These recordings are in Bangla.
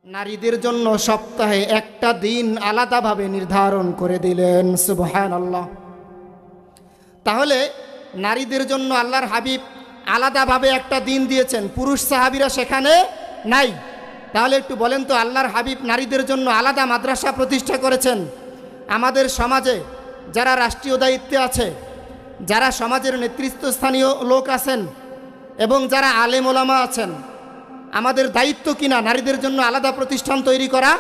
নারীদের জন্য সপ্তাহে একটা দিন আলাদাভাবে নির্ধারণ করে দিলেন। সুবহানাল্লাহ। তাহলে নারীদের জন্য আল্লাহর হাবিব আলাদাভাবে একটা দিন দিয়েছেন, পুরুষ সাহাবীরা সেখানে নাই। তাহলে একটু বলেন তো, আল্লাহর হাবিব নারীদের জন্য আলাদা মাদ্রাসা প্রতিষ্ঠা করেছেন। আমাদের সমাজে যারা রাষ্ট্রীয় দায়িত্বে আছে, যারা সমাজের নেতৃত্বস্থানীয় লোক আছেন এবং যারা আলেম ওলামা আছেন, আমাদের দায়িত্ব কিনা নারীদের জন্য আলাদা প্রতিষ্ঠান তৈরি করা?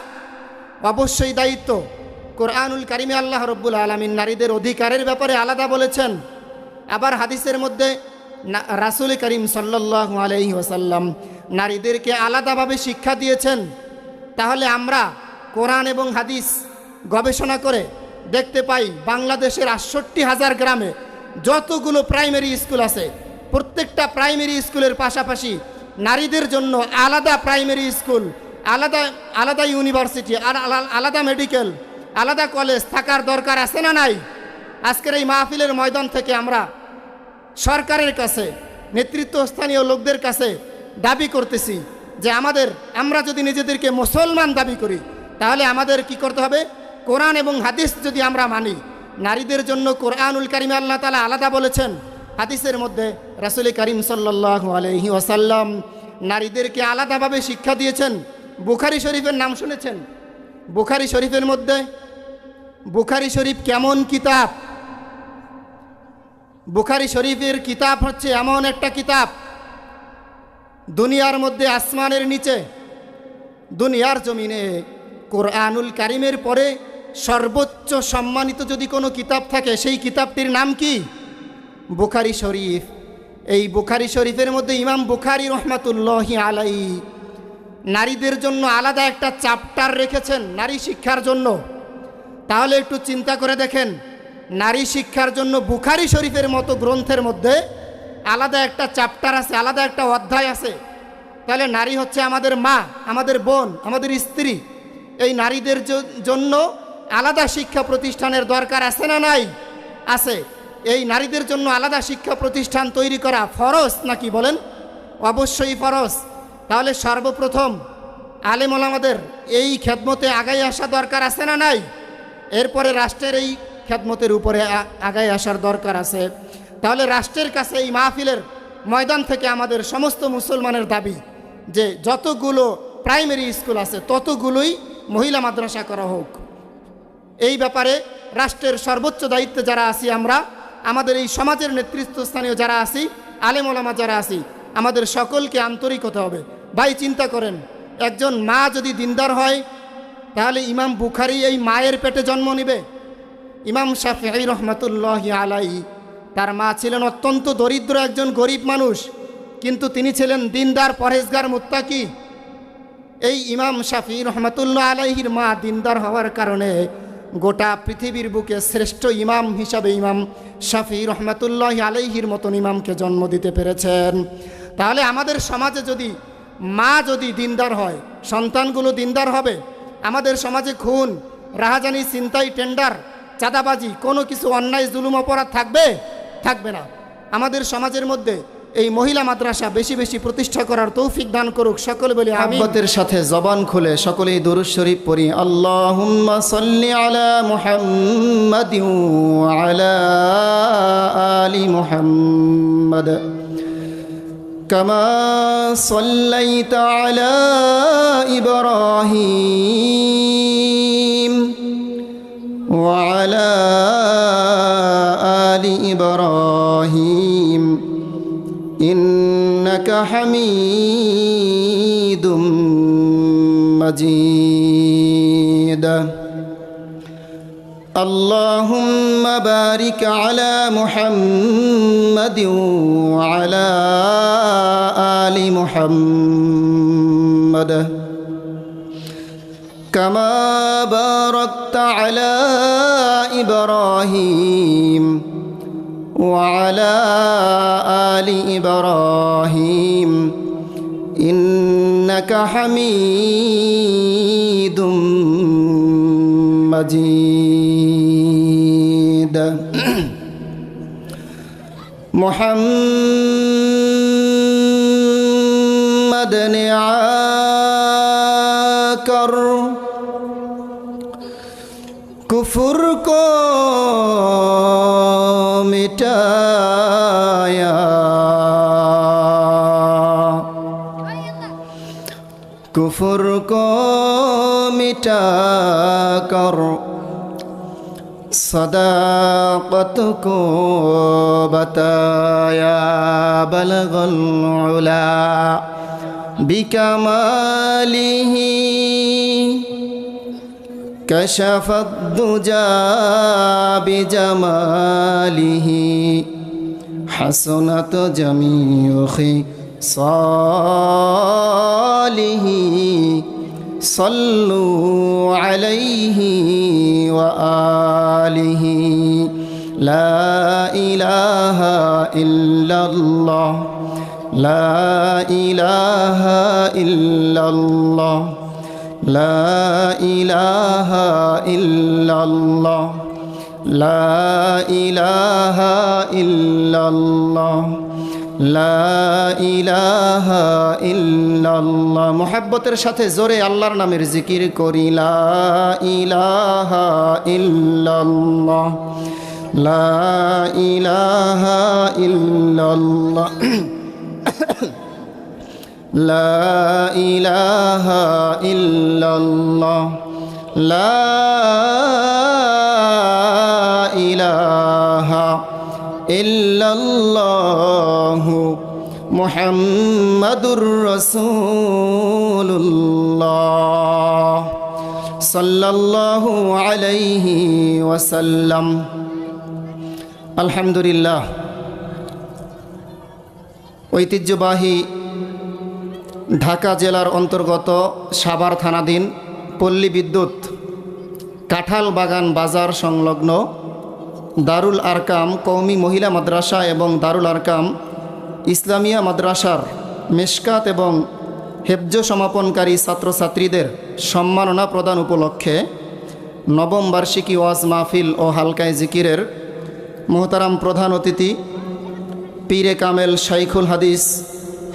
অবশ্যই দায়িত্ব। কোরআনুল কারিমে আল্লাহ রব্বুল আলামিন নারীদের অধিকারের ব্যাপারে আলাদা বলেছেন। আবার হাদিসের মধ্যে রাসূল করিম সাল্লাল্লাহু আলাইহি ওয়াসাল্লাম নারীদেরকে আলাদাভাবে শিক্ষা দিয়েছেন। তাহলে আমরা কোরআন এবং হাদিস গবেষণা করে দেখতে পাই, বাংলাদেশের ৬৮,০০০ গ্রামে যতগুলো প্রাইমারি স্কুল আছে, প্রত্যেকটা প্রাইমারি স্কুলের পাশাপাশি নারীদের জন্য আলাদা প্রাইমারি স্কুল, আলাদা আলাদা ইউনিভার্সিটি, আলাদা মেডিকেল, আলাদা কলেজ থাকার দরকার আছে না নাই? আজকের এই মাহফিলের ময়দান থেকে আমরা সরকারের কাছে, নেতৃত্বস্থানীয় লোকদের কাছে দাবি করতেছি যে আমরা যদি নিজেদেরকে মুসলমান দাবি করি, তাহলে আমাদের কি করতে হবে? কোরআন এবং হাদিস যদি আমরা মানি, নারীদের জন্য কোরআনুল কারিমে আল্লাহ তাআলা আলাদা বলেছেন। হাদিসের মধ্যে রাসূল করিম সাল্লাল্লাহু আলাইহি ওয়াসাল্লাম নারীদেরকে আলাদাভাবে শিক্ষা দিয়েছেন। বুখারী শরীফের নাম শুনেছেন? বুখারী শরীফের মধ্যে, বুখারী শরীফ কেমন কিতাব! বুখারী শরীফের কিতাব হচ্ছে এমন একটা কিতাব, দুনিয়ার মধ্যে আসমানের নিচে, দুনিয়ার জমিনে কোরআনুল কারিমের পরে সর্বোচ্চ সম্মানিত যদি কোনো কিতাব থাকে, সেই কিতাবটির নাম কি? বুখারী শরীফ। এই বুখারী শরীফের মধ্যে ইমাম বুখারী রহমাতুল্লাহি আলাইহি নারীদের জন্য আলাদা একটা চ্যাপ্টার রেখেছেন নারী শিক্ষার জন্য। তাহলে একটু চিন্তা করে দেখেন, নারী শিক্ষার জন্য বুখারী শরীফের মতো গ্রন্থের মধ্যে আলাদা একটা চ্যাপ্টার আছে, আলাদা একটা অধ্যায় আছে। তাহলে নারী হচ্ছে আমাদের মা, আমাদের বোন, আমাদের স্ত্রী। এই নারীদের জন্য আলাদা শিক্ষা প্রতিষ্ঠানের দরকার আছে না নাই? আছে। এই নারীদের জন্য আলাদা শিক্ষা প্রতিষ্ঠান তৈরি করা ফরজ নাকি বলেন? অবশ্যই ফরজ। তাহলে সর্বপ্রথম আলেম ওলামাদের এই খেদমতে আগাই আসা দরকার আছে না নাই? এরপরে রাষ্ট্রের এই খেদমতের উপরে আগাই আসার দরকার আছে। তাহলে রাষ্ট্রের কাছে এই মাহফিলের ময়দান থেকে আমাদের সমস্ত মুসলমানের দাবি যে যতগুলো প্রাইমারি স্কুল আছে ততগুলোই মহিলা মাদ্রাসা করা হোক। এই ব্যাপারে রাষ্ট্রের সর্বোচ্চ দায়িত্বে যারা আছি আমরা, আমাদের এই সমাজের নেতৃত্বস্থানীয় যারা আছি, আলেম ওলামা যারা আছি, আমাদের সকলকে আন্তরিক হতে হবে। ভাই চিন্তা করেন, একজন মা যদি দিনদার হয়, তাহলে ইমাম বুখারী এই মায়ের পেটে জন্ম নেবে। ইমাম শাফিঈ রহমাতুল্লাহি আলাইহি তার মা ছিলেন অত্যন্ত দরিদ্র একজন গরিব মানুষ, কিন্তু তিনি ছিলেন দিনদার, পরহেজগার, মুত্তাকি। এই ইমাম শাফিঈ রহমাতুল্লাহ আলাইহির মা দিনদার হওয়ার কারণে গোটা পৃথিবীর বুকে শ্রেষ্ঠ ইমাম হিসাবে ইমাম শাফিঈ রহমাতুল্লাহি আলাইহির মতন ইমামকে জন্ম দিতে পেরেছেন। তাহলে আমাদের সমাজে যদি মা যদি দিনদার হয়, সন্তানগুলো দিনদার হবে। আমাদের সমাজে খুন, রাহাজানি, ছিনতাই, টেন্ডার, চাঁদাবাজি, কোনো কিছু অন্যায়, জুলুম, অপরাধ থাকবে না। আমাদের সমাজের মধ্যে এই মহিলা মাদ্রাসা বেশি বেশি প্রতিষ্ঠা করার তৌফিক দান করুক। সকলে বলি আমিন। আব্বতের সাথে জবান খুলে সকলেই দুরূদ শরীফ পড়ি। আল্লাহুম্মা সাল্লি আলা মুহাম্মাদিন ওয়া আলা আলি মুহাম্মাদ কামা সাল্লাইতা আলা ইব্রাহিম ওয়া আলা আলি ইব্রাহিম ইন্নাকা হামিদুম মাজিদ। আল্লাহুম্মা বারিক আলা মুহাম্মাদিন ওয়া আলা আলি মুহাম্মাদ কামা বারাকতা আলা ইব্রাহিম وعلى آل إبراهيم إنك حميد مجيد. محمد कर कुफ्र को मिटाया, कुफ्र को मिटा कर सदाकत को बताया। बलगल उला बिकमालिही कशफत दुजा बिजमालिही हसनत जमीउ खिसालिही सल्लु अलैहि व आलिहि। ला इलाहा इल्लल्लाह, ला इलाहा इल्लल्लाह, ला इलाहा इल्लल्लाह, ला इलाहा इल्लल्लाह, লা ইলাহা ইল্লাল্লাহ। মুহাব্বতের সাথে জোরে আল্লাহর নামের জিকির করি। লা ইলাহা ইল্লাল্লাহ, লা ইলাহা ইল্লাল্লাহ, লা ইলাহা ইল্লাল্লাহ, লা ইলাহা ইল্লাল্লাহু মুহাম্মাদুর রাসূলুল্লাহ সাল্লাল্লাহু আলাইহি ওয়াসাল্লাম। আলহামদুলিল্লাহ, ঐতিহ্যবাহী ঢাকা জেলার অন্তর্গত সাভার থানাধীন পল্লী বিদ্যুৎ কাঁঠাল বাগান বাজার সংলগ্ন দারুল আরকাম কওমি মহিলা মাদ্রাসা এবং দারুল আরকাম ইসলামিয়া মাদ্রাসার মেশকাত এবং হেফজ সমাপনকারী ছাত্রছাত্রীদের সম্মাননা প্রদান উপলক্ষে নবম বার্ষিকী ওয়াজ মাহফিল ও হালকায় জিকিরের মোহতারাম প্রধান অতিথি পীরে কামেল শাইখুল হাদিস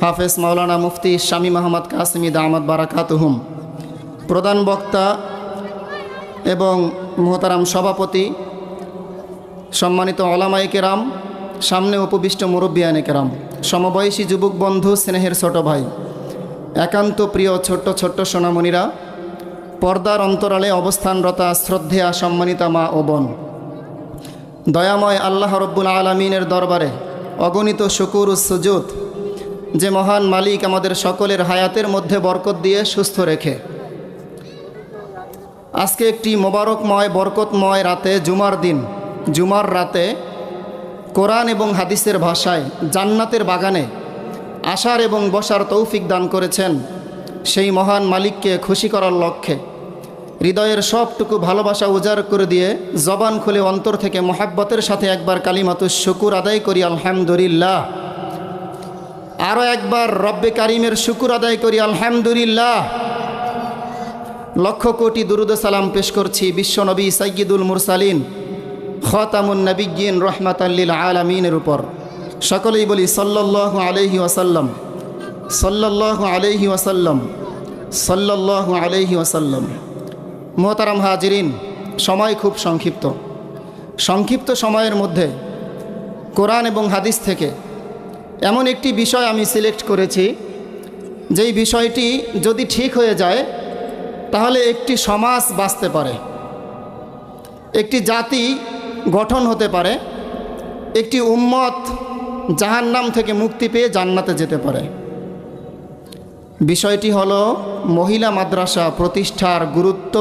হাফেজ মাওলানা মুফতি শামীম আহমদ কাসেমি দামাত বারাকাতুহুম, প্রধান বক্তা এবং মোহতারাম সভাপতি, সম্মানিত ওলামায়ে কেরাম, সামনে উপবিষ্ট মুরব্বিয়ানে কেরাম, সমবয়সী যুবক বন্ধু, স্নেহের ছোট ভাই, একান্ত প্রিয় ছোট্ট ছোট্ট সোনামণিরা, পর্দার অন্তরালে অবস্থানরতা শ্রদ্ধেয়া সম্মানিতা মা ও বোন, দয়াময় আল্লাহ রব্বুল আলামিনের দরবারে অগণিত শুকুর ও সুজুদ যে মহান মালিক আমাদের সকলের হায়াতের মধ্যে বরকত দিয়ে সুস্থ রেখে আজকে একটি মোবারকময় বরকতময় রাতে, জুমার দিন, জুমার রাতে কোরআন এবং হাদিসের ভাষায় জান্নাতের বাগানে আসার এবং বসার তৌফিক দান করেছেন সেই মহান মালিককে খুশি করার লক্ষ্যে হৃদয়ের সবটুকু ভালোবাসা উজাড় করে দিয়ে জবান খুলে অন্তর থেকে মোহাব্বতের সাথে একবার কালিমাতুশ শুকুর আদায় করি আলহামদুলিল্লাহ। আরও একবার রব্বে কারিমের শুকুর আদায় করি আলহামদুলিল্লাহ। লক্ষ কোটি দুরুদ সালাম পেশ করছি বিশ্বনবী সাইয়্যিদুল মুরসালিন খাতামুন নবিয়্যিন রাহমাতাল লিল আলামিনের উপর। সকলেই বলি সাল্লাল্লাহু আলাইহি ওয়াসাল্লাম, সাল্লাল্লাহু আলাইহি ওয়াসাল্লাম, সাল্লাল্লাহু আলাইহি ওয়াসাল্লাম। মোহতারাম হাজিরিন, সময় খুব সংক্ষিপ্ত সময়ের মধ্যে কোরআন এবং হাদিস থেকে এমন একটি বিষয় আমি সিলেক্ট করেছি, যেই বিষয়টি যদি ঠিক হয়ে যায় তাহলে একটি সমাজ বাঁচতে পারে, একটি জাতি গঠন হতে পারে, একটি উম্মত জাহান্নাম থেকে মুক্তি পেয়ে জান্নাতে যেতে পারে। বিষয়টি হলো মহিলা মাদ্রাসা প্রতিষ্ঠার গুরুত্ব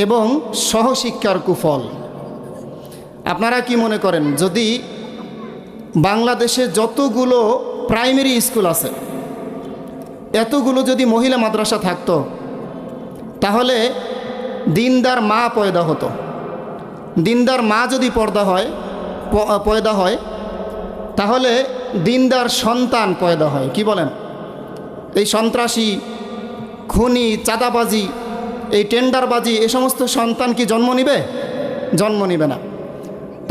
এবং সহশিক্ষার কুফল। আপনারা কি মনে করেন, যদি বাংলাদেশে যতগুলো প্রাইমারি স্কুল আছে এতগুলো যদি মহিলা মাদ্রাসা থাকতো তাহলে দিনদার মা পয়দা হতো। দিনদার মা যদি পয়দা হয় তাহলে দিনদার সন্তান পয়দা হয়। কি বলেন? এই সন্ত্রাসী, খুনি, চাঁদাবাজি, এই টেন্ডারবাজি, এ সমস্ত সন্তান কি জন্ম নিবে? জন্ম নিবে না।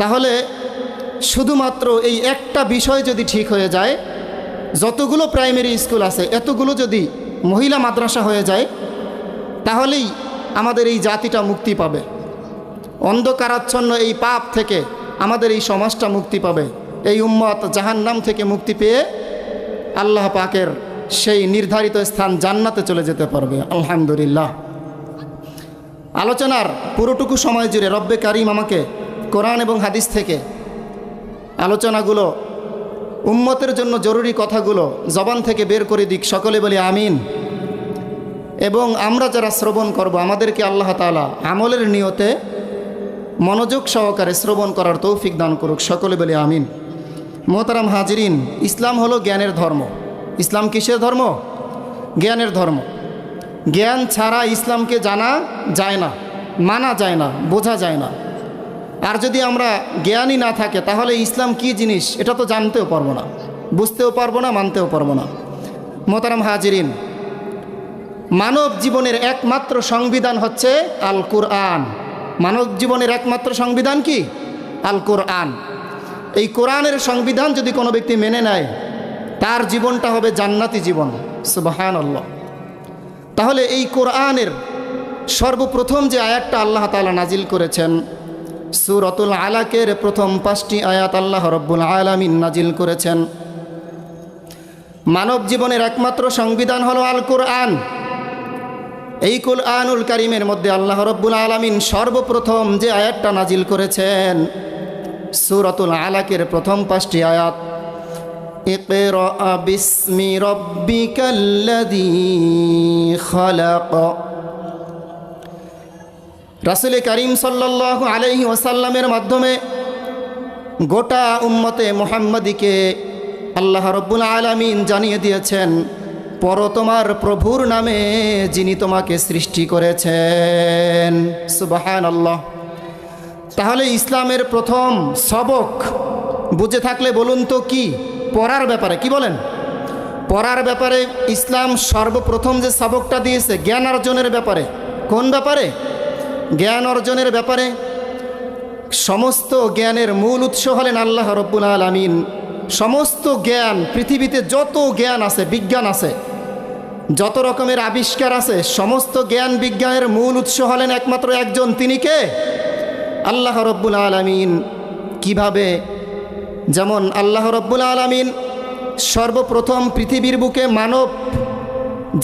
তাহলে শুধুমাত্র এই একটা বিষয় যদি ঠিক হয়ে যায়, যতগুলো প্রাইমারি স্কুল আছে এতগুলো যদি মহিলা মাদ্রাসা হয়ে যায়, তাহলেই আমাদের এই জাতিটা মুক্তি পাবে। অন্ধকারাচ্ছন্ন এই পাপ থেকে আমাদের এই সমাজটা মুক্তি পাবে। এই উম্মত জাহান্নাম থেকে মুক্তি পেয়ে আল্লাহ পাকের সেই নির্ধারিত স্থান জান্নাতে চলে যেতে পারবে। আলহামদুলিল্লাহ। আলোচনার পুরোটুকু সময় জুড়ে রব্বে কারিম আমাকে কোরআন এবং হাদিস থেকে আলোচনাগুলো, উম্মতের জন্য জরুরি কথাগুলো জবান থেকে বের করে দিক। সকলে বলি আমিন। এবং আমরা যারা শ্রবণ করব, আমাদেরকে আল্লাহ তাআলা আমলের নিয়তে মনোযোগ সহকারে শ্রবণ করার তৌফিক দান করুক। সকলে বলি আমিন। মোহতারাম হাজিরিন, ইসলাম হলো জ্ঞানের ধর্ম। ইসলাম কিসের ধর্ম? জ্ঞানের ধর্ম। জ্ঞান ছাড়া ইসলামকে জানা যায় না, মানা যায় না, বোঝা যায় না। আর যদি আমরা জ্ঞানই না থাকে তাহলে ইসলাম কি জিনিস এটা তো জানতেও পারবো না, বুঝতেও পারবো না, মানতেও পারবো না। মোহতারাম হাজিরিন, মানব জীবনের একমাত্র সংবিধান হচ্ছে আল কুরআন। মানব জীবনের একমাত্র সংবিধান কি? আল কুরআন। এই কোরআনের সংবিধান যদি কোনো ব্যক্তি মেনে নেয় তার জীবনটা হবে জান্নাতি জীবন। সুবহানাল্লাহ। তাহলে এই কোরআনের সর্বপ্রথম যে আয়াতটা আল্লাহ তাআলা নাজিল করেছেন, সূরাতুল আলাকের প্রথম 5টি আয়াত আল্লাহ রাব্বুল আলামিন নাজিল করেছেন। মানব জীবনের একমাত্র সংবিধান হলো আল কোরআন। এই কুরআনুল কারীমের মধ্যে আল্লাহ রাব্বুল আলামিন সর্বপ্রথম যে আয়াতটা নাজিল করেছেন, সূরাতুল আলাকের প্রথম 5টি আয়াত, ইকরা বিসমি রাব্বিকাল্লাযী খালাক। রাসূল করিম সাল্লাল্লাহু আলাইহি ওয়াসাল্লামের মাধ্যমে গোটা উম্মতে মুহাম্মাদীকে আল্লাহ রাব্বুল আলামিন জানিয়ে দিয়েছেন, পড়ো তোমার প্রভুর নামে যিনি তোমাকে সৃষ্টি করেছেন। সুবহানাল্লাহ। তাহলে ইসলামের প্রথম সবক বুঝে থাকলে বলুন তো কি? পড়ার ব্যাপারে। কি বলেন? পড়ার ব্যাপারে ইসলাম সর্বপ্রথম যে সবকটা দিয়েছে জ্ঞান অর্জনের ব্যাপারে। কোন ব্যাপারে? জ্ঞান অর্জনের ব্যাপারে। সমস্ত জ্ঞানের মূল উৎস হলেন আল্লাহ রাব্বুল আলামিন। সমস্ত জ্ঞান, পৃথিবীতে যত জ্ঞান আছে, বিজ্ঞান আছে, যত রকমের আবিষ্কার আছে, সমস্ত জ্ঞান বিজ্ঞানের মূল উৎস হলেন একমাত্র একজন। তিনি কে? আল্লাহ রাব্বুল আলামিন। কিভাবে? যেমন আল্লাহ রাব্বুল আলামিন সর্বপ্রথম পৃথিবীর বুকে মানব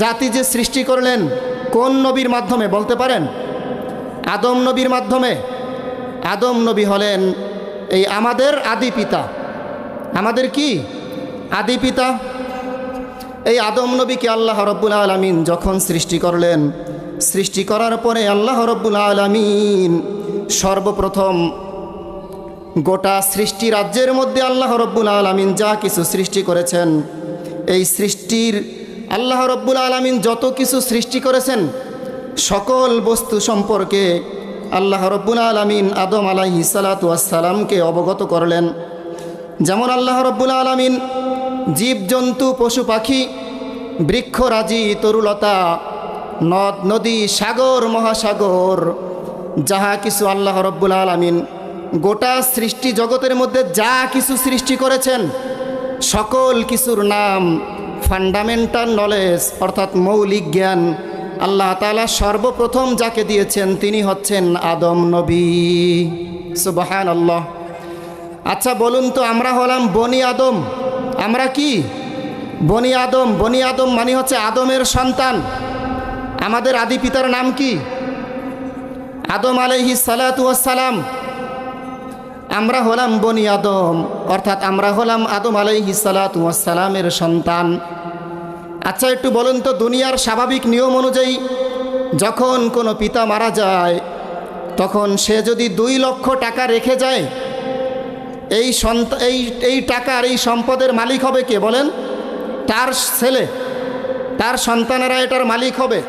জাতি যে সৃষ্টি করলেন কোন নবীর মাধ্যমে বলতে পারেন? আদম নবীর মাধ্যমে। আদম নবী হলেন এই আমাদের আদি পিতা। আমাদের কি? আদি পিতা। এই আদম নবীকে আল্লাহ রাব্বুল আলামিন যখন সৃষ্টি করলেন, সৃষ্টি করার পরে আল্লাহ রাব্বুল আলামিন সর্বপ্রথম গোটা সৃষ্টি রাজ্যের মধ্যে আল্লাহ রাব্বুল আলামিন যা কিছু সৃষ্টি করেছেন, এই সৃষ্টির আল্লাহ রাব্বুল আলামিন যত কিছু সৃষ্টি করেছেন সকল বস্তু সম্পর্কে আল্লাহ রাব্বুল আলামিন আদম আলাইহিস সালাতু ওয়াস সালামকে অবগত করলেন। যেমন আল্লাহ রাব্বুল আলামিন জীবজন্তু, পশু পাখি, বৃক্ষরাজি, তরুলতা, নদ নদী, সাগর মহাসাগর, যাহা কিছু আল্লাহ রাব্বুল আলামিন গোটা সৃষ্টি জগতের মধ্যে যা কিছু সৃষ্টি করেছেন সকল কিছুর নাম, ফান্ডামেন্টাল নলেজ অর্থাৎ মৌলিক জ্ঞান আল্লাহ তাআলা সর্বপ্রথম যাকে দিয়েছেন তিনি হচ্ছেন আদম নবী। সুবহানাল্লাহ। আচ্ছা বলুন তো, আমরা হলাম বনি আদম। আমরা কি? বনি আদম। বনি আদম মানে হচ্ছে আদমের সন্তান। আমাদের আদি পিতার নাম কি? আদম আলাইহিস সালাতু ওয়াস সালাম। আমরা হলাম বনি আদম, অর্থাৎ আমরা হলাম আদম আলাইহিস সালাতু ওয়াস সালামের সন্তান। আচ্ছা একটু বলুন তো, দুনিয়ার স্বাভাবিক নিয়ম অনুযায়ী যখন কোনো পিতা মারা যায় তখন সে যদি 2 লক্ষ টাকা রেখে যায়, এই টাকার, এই সম্পদের মালিক হবে কে বলেন? তার ছেলে, তার সন্তানেরা এটার মালিক হবে।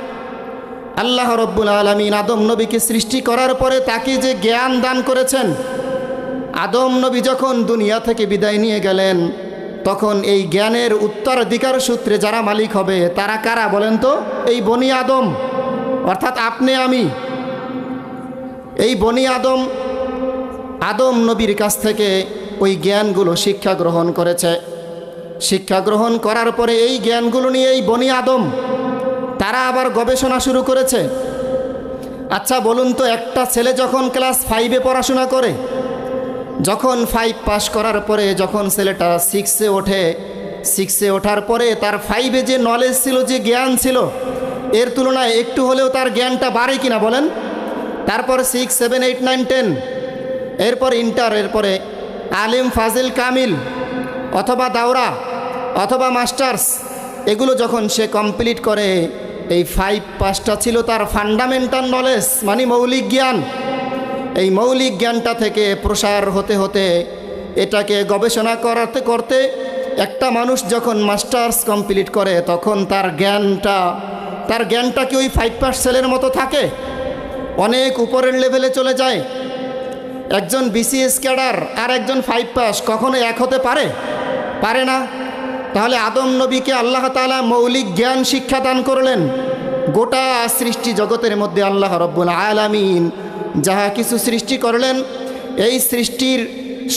আল্লাহ রাব্বুল আলামিন আদম নবীকে সৃষ্টি করার পরে তাকে যে জ্ঞান দান করেছেন, আদম নবী যখন দুনিয়া থেকে বিদায় নিয়ে গেলেন তখন এই জ্ঞানের উত্তরাধিকার সূত্রে যারা মালিক হবে তারা কারা বলেন তো? এই বনি আদম, অর্থাৎ আপনি আমি। এই বনি আদম আদম নবীর কাছ থেকে ওই জ্ঞানগুলো শিক্ষা গ্রহণ করেছে। শিক্ষা গ্রহণ করার পরে এই জ্ঞানগুলো নিয়ে এই বনি আদম তারা আবার গবেষণা শুরু করেছে। আচ্ছা বলুন তো, একটা ছেলে যখন ক্লাস 5-এ পড়াশোনা করে, যখন 5 পাস করার পরে যখন ছেলেটা 6-এ ওঠে, 6-এ ওঠার পরে তার 5-এ যে নলেজ ছিল, যে জ্ঞান ছিল, এর তুলনায় একটু হলেও তার জ্ঞানটা বাড়ে কিনা বলেন? তারপর 6, 7, 8, 9, 10, এরপর ইন্টার, এরপরে আলিম, ফাজিল, কামিল, অথবা দাওরা, অথবা মাস্টার্স, এগুলো যখন সে কমপ্লিট করে, এই 5 পাসটা ছিল তার ফান্ডামেন্টাল নলেজ, মানে মৌলিক জ্ঞান। এই মৌলিক জ্ঞানটা থেকে প্রসার হতে হতে এটাকে গবেষণা করতে করতে একটা মানুষ যখন মাস্টার্স কমপ্লিট করে, তখন তার জ্ঞানটা কি ওই 5 পাস ছেলের মতো থাকে? অনেক উপরের লেভেলে চলে যায়। একজন বিসিএস ক্যাডার আর একজন 5 পাস কখনো এক হতে পারে না। তাহলে আদম নবীকে আল্লাহ তাআলা মৌলিক জ্ঞান শিক্ষা দান করলেন। গোটা সৃষ্টি জগতের মধ্যে আল্লাহ রব্বুল আলামিন যাহা কিছু সৃষ্টি করলেন, এই সৃষ্টির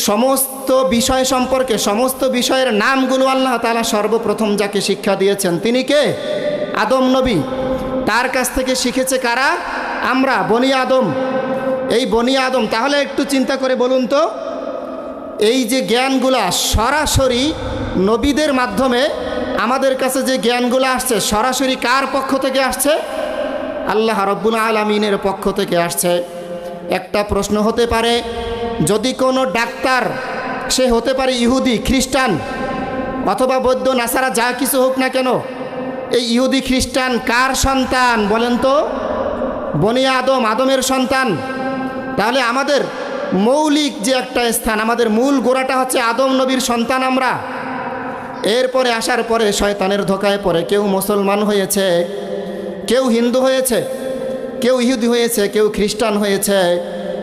সমস্ত বিষয় সম্পর্কে, সমস্ত বিষয়ের নামগুলো আল্লাহ তাআলা সর্বপ্রথম যাকে শিক্ষা দিয়েছেন তিনি কে? আদম নবী। তার কাছ থেকে শিখেছে কারা? আমরা, বনি আদম। এই বনি আদম। তাহলে একটু চিন্তা করে বলুন তো, এই যে জ্ঞানগুলা সরাসরি নবীদের মাধ্যমে আমাদের কাছে যে জ্ঞানগুলো আসছে, সরাসরি কার পক্ষ থেকে আসছে? আল্লাহ রব্বুল আলামিনের পক্ষ থেকে আসছে। একটা প্রশ্ন হতে পারে, যদি কোনো ডাক্তার, সে হতে পারে ইহুদি, খ্রিস্টান, অথবা বৌদ্ধ, নাসারা, যা কিছু হোক না কেন, এই ইহুদি খ্রিস্টান কার সন্তান বলেন তো? বনি আদম, আদমের সন্তান। তাহলে আমাদের মৌলিক যে একটা স্থান, আমাদের মূল গোড়াটা হচ্ছে আদম নবীর সন্তান আমরা। এরপরে আসার পরে শয়তানের ধোকায় পড়ে কেউ মুসলমান হয়েছে, কেউ হিন্দু হয়েছে, কেউ ইহুদি হয়েছে, কেউ খ্রিস্টান হয়েছে,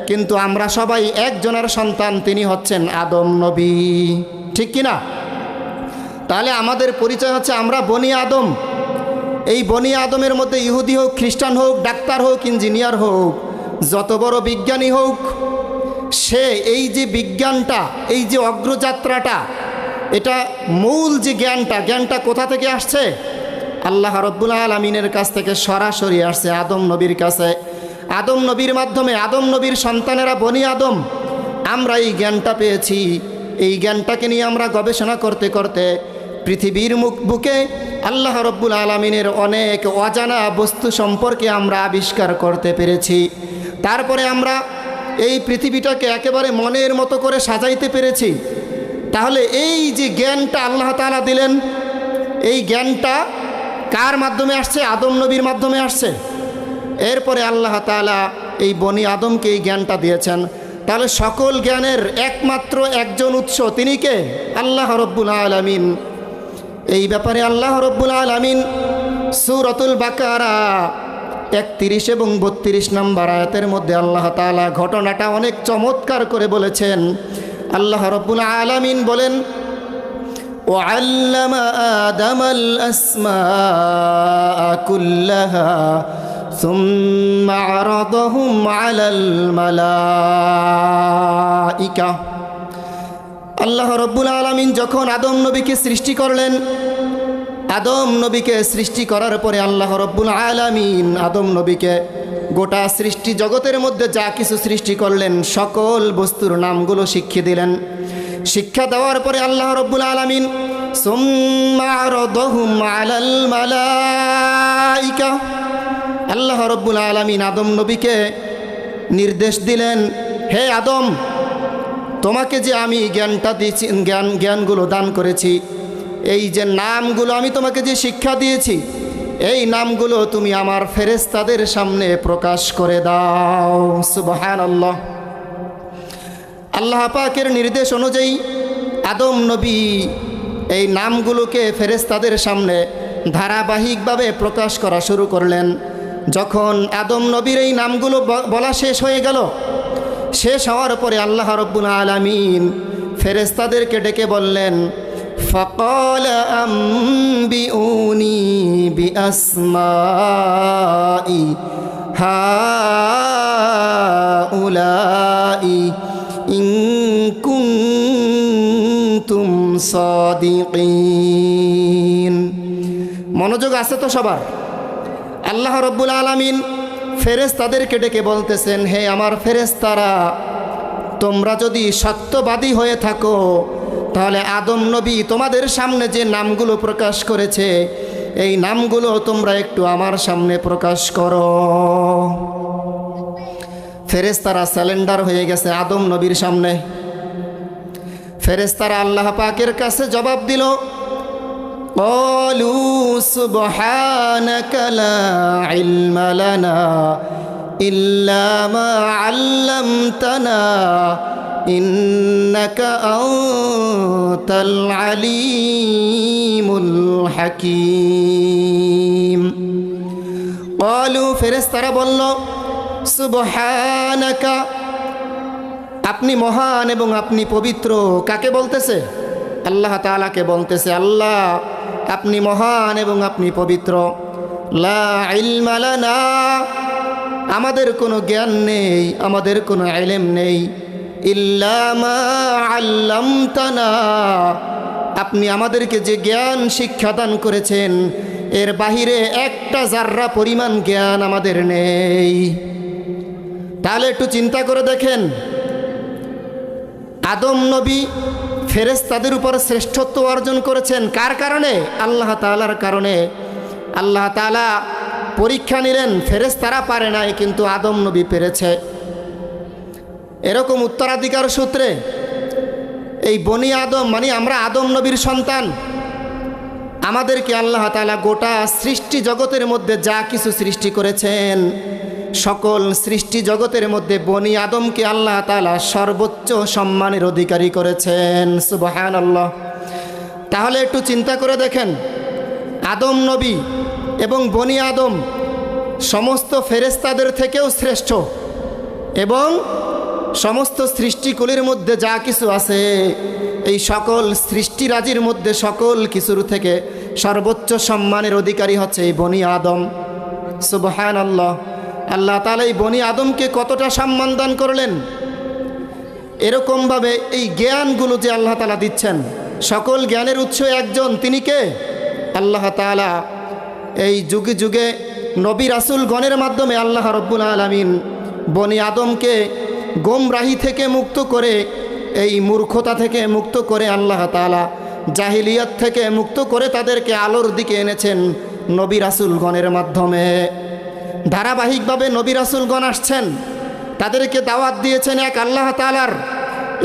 কিন্তু আমরা সবাই একজনের সন্তান, তিনি হচ্ছেন আদম নবী। ঠিক কিনা? তাহলে আমাদের পরিচয় হচ্ছে আমরা বনি আদম। এই বনি আদমের মধ্যে ইহুদি হোক, খ্রিস্টান হোক, ডাক্তার হোক, ইঞ্জিনিয়ার হোক, যত বড় বিজ্ঞানী হোক, সে এই যে বিজ্ঞানটা, এই যে অগ্রযাত্রাটা, এটা মূল যে জ্ঞানটা কোথা থেকে আসছে? আল্লাহ রব্বুল আলামিনের কাছ থেকে সরাসরি আসছে আদম নবীর কাছে। আদম নবীর মাধ্যমে, আদম নবীর সন্তানেরা বনি আদম, আমরা এই জ্ঞানটা পেয়েছি। এই জ্ঞানটাকে নিয়ে আমরা গবেষণা করতে করতে পৃথিবীর বুকে আল্লাহ রব্বুল আলামিনের অনেক অজানা বস্তু সম্পর্কে আমরা আবিষ্কার করতে পেরেছি। তারপরে আমরা এই পৃথিবীটাকে একেবারে মনের মতো করে সাজাইতে পেরেছি। তাহলে এই যে জ্ঞানটা আল্লাহ তাআলা দিলেন, এই জ্ঞানটা কার মাধ্যমে আসছে? আদম নবীর মাধ্যমে আসছে। এরপরে আল্লাহ তাআলা এই বনি আদমকে এই জ্ঞানটা দিয়েছেন। তাহলে সকল জ্ঞানের একমাত্র একজন উৎস, তিনি কে? আল্লাহ রব্বুল আলামিন। এই ব্যাপারে আল্লাহ রব্বুল আলামিন সূরাতুল বাকারা 31 এবং 32 নম্বর আয়াতের মধ্যে আল্লাহ তাআলা ঘটনাটা অনেক চমৎকার করে বলেছেন। আল্লাহ রব্বুল আলামিন বলেন, وعلم آدم الأسماء كلها ثم عرضهم على الملائكة। আল্লাহ রব্বুল আলামিন যখন আদম নবীকে সৃষ্টি করলেন, আদম নবীকে সৃষ্টি করার পরে আল্লাহ রব্বুল আলামিন আদম নবীকে গোটা সৃষ্টি জগতের মধ্যে যা কিছু সৃষ্টি করলেন সকল বস্তুর নামগুলো শিখিয়ে দিলেন। শিক্ষা দেওয়ার পরে আল্লাহ রব্বুল আলামিন সুম্মা আরাদাহুম আলাল মালাইকা, আল্লাহ রব্বুল আলামিন আদম নবীকে নির্দেশ দিলেন, হে আদম, তোমাকে যে আমি জ্ঞানটা দিয়েছি, জ্ঞানগুলো দান করেছি, এই যে নামগুলো আমি তোমাকে যে শিক্ষা দিয়েছি, এই নামগুলো তুমি আমার ফেরেশতাদের সামনে প্রকাশ করে দাও। সুবহানাল্লাহ। আল্লাহ পাকের নির্দেশ অনুযায়ী আদম নবী এই নামগুলোকে ফেরেশতাদের সামনে ধারাবাহিকভাবে প্রকাশ করা শুরু করলেন। যখন আদম নবীর এই নামগুলো বলা শেষ হয়ে গেল, শেষ হওয়ার পরে আল্লাহ রব্বুল আলামিন ফেরেশতাদেরকে ডেকে বললেন, فقال أنبئوني بأسماء هؤلاء إن كنتم صادقين। মনোযোগ আছে তো সবার? আল্লাহ রব্বুল আলামিন ফেরেশতাদেরকে ডেকে বলতেছেন, হে আমার ফেরেশতারা, তোমরা যদি সত্যবাদী হয়ে থাকো তাহলে আদম নবী তোমাদের সামনে যে নামগুলো প্রকাশ করেছে এই নামগুলো তোমরা একটু আমার সামনে প্রকাশ করো। ফেরেশতারা স্যালেন্ডার হয়ে গেছে আদম নবীর সামনে। ফেরেশতারা আল্লাহ পাকের কাছে জবাব দিল, ক্বালু সুবহানাকা লা ইলমা লানা ইল্লা মা আল্লামতানা ইন্নাকা আনতাল আলিমুল হাকীম। ক্বালু ফেরেশতারা বলল, সুবহানাকা, আপনি মহান এবং আপনি পবিত্র। কাকে বলতেছে? আল্লাহ তাআলাকে বলতেছে, আল্লাহ আপনি মহান এবং আপনি পবিত্র। লা ইলমা লানা, আমাদের কোনো জ্ঞান নেই, আমাদের কোনো ইলম নেই। ইল্লা মা আল্লামতানা, আপনি আমাদেরকে যে জ্ঞান শিক্ষাদান করেছেন এর বাহিরে একটা জাররা পরিমাণ জ্ঞান আমাদের নেই। তাহলে একটু চিন্তা করে দেখেন, আদম নবী ফেরেশতাদের উপর শ্রেষ্ঠত্ব অর্জন করেছেন কার কারণে? আল্লাহ তাআলার কারণে। আল্লাহ তাআলা পরীক্ষা নিলেন, ফেরেশতারা পারে নাই কিন্তু আদম নবী পেরেছে। এরকম উত্তরাধিকার সূত্রে এই বনি আদম মানে আমরা আদম নবীর সন্তান, আমাদেরকে আল্লাহ তাআলা গোটা সৃষ্টি জগতের মধ্যে যা কিছু সৃষ্টি করেছেন সকল সৃষ্টি জগতের মধ্যে বনি আদমকে আল্লাহ তাআলা সর্বোচ্চ সম্মানের অধিকারী করেছেন। সুবহানাল্লাহ। তাহলে একটু চিন্তা করে দেখেন, আদম নবী এবং বনি আদম সমস্ত ফেরেশতাদের থেকেও শ্রেষ্ঠ এবং সমস্ত সৃষ্টিকুলের মধ্যে যা কিছু আছে এই সকল সৃষ্টিরাজির মধ্যে সকল কিছুর থেকে সর্বোচ্চ সম্মানের অধিকারী হচ্ছে এই বনি আদম। সুবহানাল্লাহ। আল্লাহ তাআলা এই বনি আদমকে কতটা সম্মান দান করলেন। এরকমভাবে এই জ্ঞানগুলো যে আল্লাহ তাআলা দিচ্ছেন, সকল জ্ঞানের উৎস একজন, তিনি কে? আল্লাহ তাআলা। এই যুগে যুগে নবী রাসূলগণের মাধ্যমে আল্লাহ রব্বুল আলামিন বনি আদমকে গোমরাহি থেকে মুক্ত করে, এই মূর্খতা থেকে মুক্ত করে আল্লাহ তাআলা জাহিলিয়াত থেকে মুক্ত করে তাদেরকে আলোর দিকে এনেছেন নবী রাসূলগণের মাধ্যমে। ধারাবাহিকভাবে নবী রাসূলগণ আসছেন, তাদেরকে দাওয়াত দিয়েছেন এক আল্লাহ তাআলার।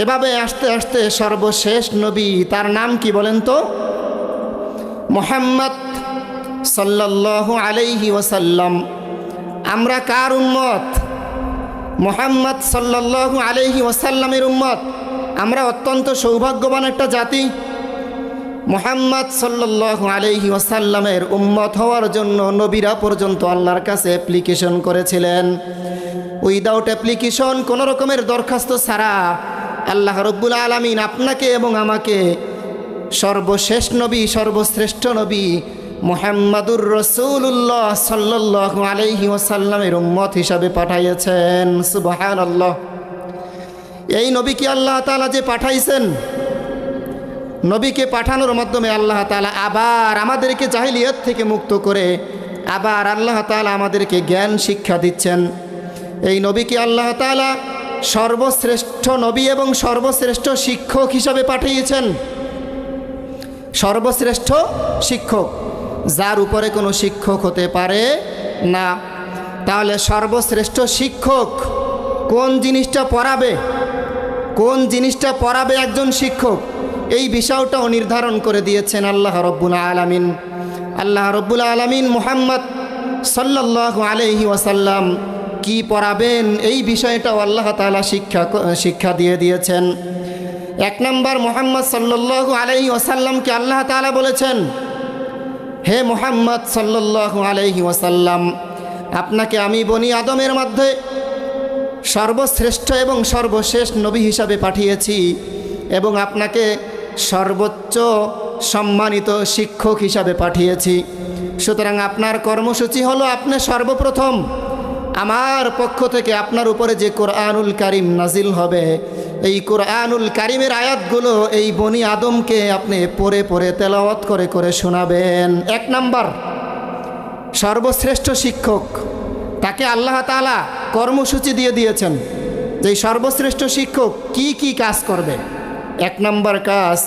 এভাবে আস্তে আস্তে সর্বশেষ নবী, তার নাম কি বলেন তো? মুহাম্মদ সাল্লাল্লাহু আলাইহি ওয়াসাল্লাম। আমরা কার উম্মত? মুহাম্মদ সাল্লাল্লাহু আলাইহি ওয়াসাল্লামের উম্মত। আমরা অত্যন্ত সৌভাগ্যবান একটা জাতি। মুহাম্মদ সাল্লাল্লাহু আলাইহি ওয়াসাল্লামের উম্মত হওয়ার জন্য নবীরা পর্যন্ত আল্লাহর কাছে অ্যাপ্লিকেশন করেছিলেন। উইদাউট অ্যাপ্লিকেশন, কোনো রকমের দরখাস্ত ছাড়া আল্লাহ রব্বুল আলামিন আপনাকে এবং আমাকে সর্বশেষ নবী, সর্বশ্রেষ্ঠ নবী মুহাম্মাদুর রাসূলুল্লাহ সাল্লাল্লাহু আলাইহি ওয়াসাল্লামের উম্মত হিসাবে পাঠাইয়েছেন। সুবহানাল্লাহ। এই নবীকে আল্লাহ তাআলা যে পাঠাইছেন, নবীকে পাঠানোর মাধ্যমে আল্লাহ তাআলা আবার আমাদেরকে জাহিলিয়াত থেকে মুক্ত করে আবার আল্লাহ তাআলা আমাদেরকে জ্ঞান শিক্ষা দিচ্ছেন। এই নবীকে আল্লাহ তাআলা সর্বশ্রেষ্ঠ নবী এবং সর্বশ্রেষ্ঠ শিক্ষক হিসাবে পাঠিয়েছেন। সর্বশ্রেষ্ঠ শিক্ষক, যার উপরে কোনো শিক্ষক হতে পারে না। তাহলে সর্বশ্রেষ্ঠ শিক্ষক কোন জিনিসটা পড়াবে, কোন জিনিসটা পড়াবে একজন শিক্ষক, এই বিষয়টাও নির্ধারণ করে দিয়েছেন আল্লাহ রব্বুল আলামিন। আল্লাহ রব্বুল আলামিন মুহাম্মদ সাল্লাল্লাহু আলাইহি ওয়াসাল্লাম কি পড়াবেন এই বিষয়টাও আল্লাহ তাআলা শিক্ষা দিয়ে দিয়েছেন। এক নম্বর, মুহাম্মদ সাল্লাল্লাহু আলাইহি ওয়াসাল্লামকে আল্লাহ তাআলা বলেছেন, হে মুহাম্মদ সাল্লাল্লাহু আলাইহি ওয়াসাল্লাম, আপনাকে আমি বনি আদমের মধ্যে সর্বশ্রেষ্ঠ এবং সর্বশেষ নবী হিসাবে পাঠিয়েছি এবং আপনাকে সর্বোচ্চ সম্মানিত শিক্ষক হিসাবে পাঠিয়েছি। সুতরাং আপনার কর্মসূচি হলো, আপনি সর্বপ্রথম আমার পক্ষ থেকে আপনার উপরে যে কোরআনুল কারীম নাজিল হবে, এই কোরআনুল কারীমের আয়াতগুলো এই বনি আদমকে আপনি পড়ে পড়ে তেলাওয়াত করে করে শোনাবেন। এক নাম্বার, সর্বশ্রেষ্ঠ শিক্ষক, তাকে আল্লাহ তাআলা কর্মসূচি দিয়ে দিয়েছেন যে এই সর্বশ্রেষ্ঠ শিক্ষক কি কি কাজ করবে। 1 নম্বর কাজ,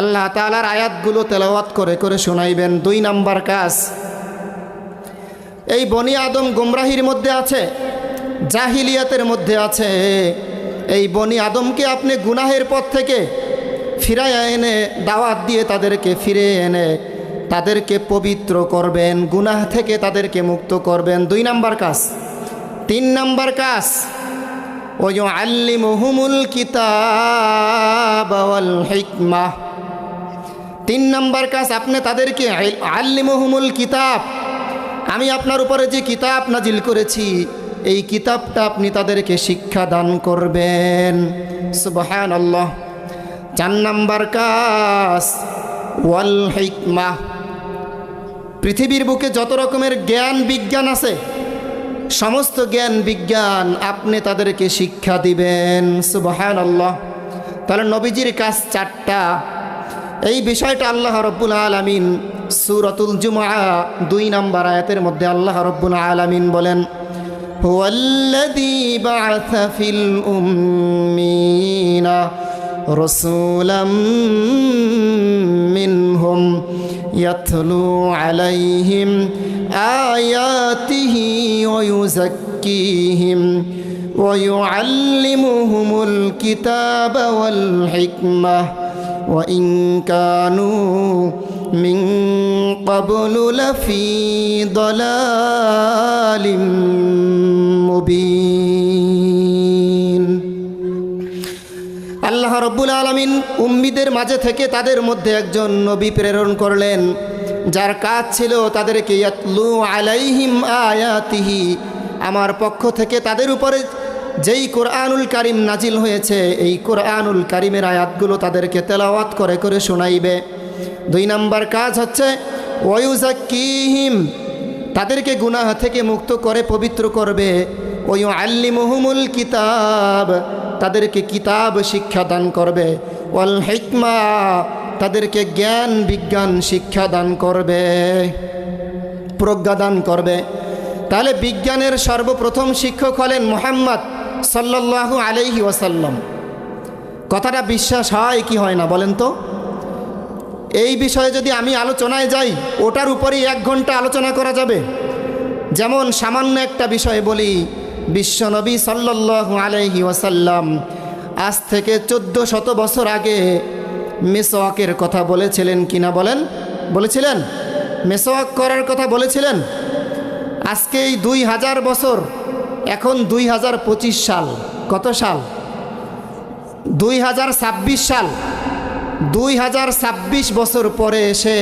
আল্লাহ তাআলার আয়াতগুলো তেলাওয়াত করে করে শোনাইবেন। 2 নম্বর কাজ, এই বনি আদম গুমরাহির মধ্যে আছে, জাহিলিয়াতের মধ্যে আছে, এই বনি আদমকে আপনি গুনাহের পথ থেকে ফিরাইয়া এনে দাওয়াত দিয়ে তাদেরকে ফিরে এনে তাদেরকে পবিত্র করবেন, গুনাহ থেকে তাদেরকে মুক্ত করবেন। 2 নম্বর কাজ। 3 নম্বর কাজ, ওয়ায়ুআল্লিমুহুমুল কিতাবা ওয়াল হিকমাহ। 3 নম্বর কাজ, আপনি তাদেরকে আল্লিমুহুমুল কিতাব, আমি আপনার উপরে যে কিতাব নাজিল করেছি এই কিতাবটা আপনি তাদেরকে শিক্ষা দান করবেন। সুবহানাল্লাহ। 4 নম্বর কাজ, ওয়াল হিকমাহ, পৃথিবীর বুকে যত রকমের জ্ঞান বিজ্ঞান আছে সমস্ত জ্ঞান বিজ্ঞান আপনি তাদেরকে শিক্ষা দিবেন। সুবহানাল্লাহ। তাহলে নবীজির কাজ 4টা। এই বিষয়টা আল্লাহ রাব্বুল আলামিন সূরাতুল জুমআ 2 নম্বর আয়াতের মধ্যে আল্লাহ রাব্বুল আলামিন বলেন, হুয়াল্লাযী বা'আসা ফিল উম্মিনা রাসূলাম মিনহুম ইয়াতলু আলাইহিম আয়াতিহি ওয়া ইউযাক্কিহিম ওয়া ইউআল্লিমুহুমুল কিতাবা ওয়াল হিকমাহ ওয়া ইন কানু মিন ক্বাবলু লাফি দালালিম মুবিন। আল্লাহ রাব্বুল আলামিন উম্মীদের মাঝে থেকে তাদের মধ্যে একজন নবী প্রেরণ করলেন, যার কাজ ছিল তাদেরকে ইয়াতলু আলাইহিম আয়াতিহি, আমার পক্ষ থেকে তাদের উপরে যেই কোরআনুল কারীম নাজিল হয়েছে এই কোরআনুল কারীমের আয়াতগুলো তাদেরকে তেলাওয়াত করে করে শোনাইবে। 2 নম্বর কাজ হচ্ছে ওয়ায়ুযাক্কিহিম, তাদেরকে গুনাহ থেকে মুক্ত করে পবিত্র করবে। ওয়ায়ুআল্লিমুহুমুল কিতাব, তাদেরকে কিতাব শিক্ষা দান করবে। ওয়াল হিকমা, তাদেরকে জ্ঞান বিজ্ঞান শিক্ষা দান করবে, প্রজ্ঞা দান করবে। তাহলে বিজ্ঞানের সর্বপ্রথম শিক্ষক হলেন মুহাম্মদ সাল্লাল্লাহু আলাইহি ওয়াসাল্লাম। কথাটা বিশ্বাস হয় কি হয় না বলেন তো? এই বিষয়ে যদি আমি আলোচনায় যাই ওটার উপরই 1 ঘন্টা আলোচনা করা যাবে। যেমন সামান্য একটা বিষয় বলি, বিশ্বনবী সাল্লাল্লাহু আলাইহি ওয়াসাল্লাম আজ থেকে 1400 বছর আগে মেসওয়াকের কথা বলেছিলেন কিনা বলেন? বলেছিলেন? মেসওয়াক করার কথা বলেছিলেন। আজকে এই 2000 বছর, এখন 2025 সাল, কত সাল? 2026 সাল। 2026 বছর পরে এসে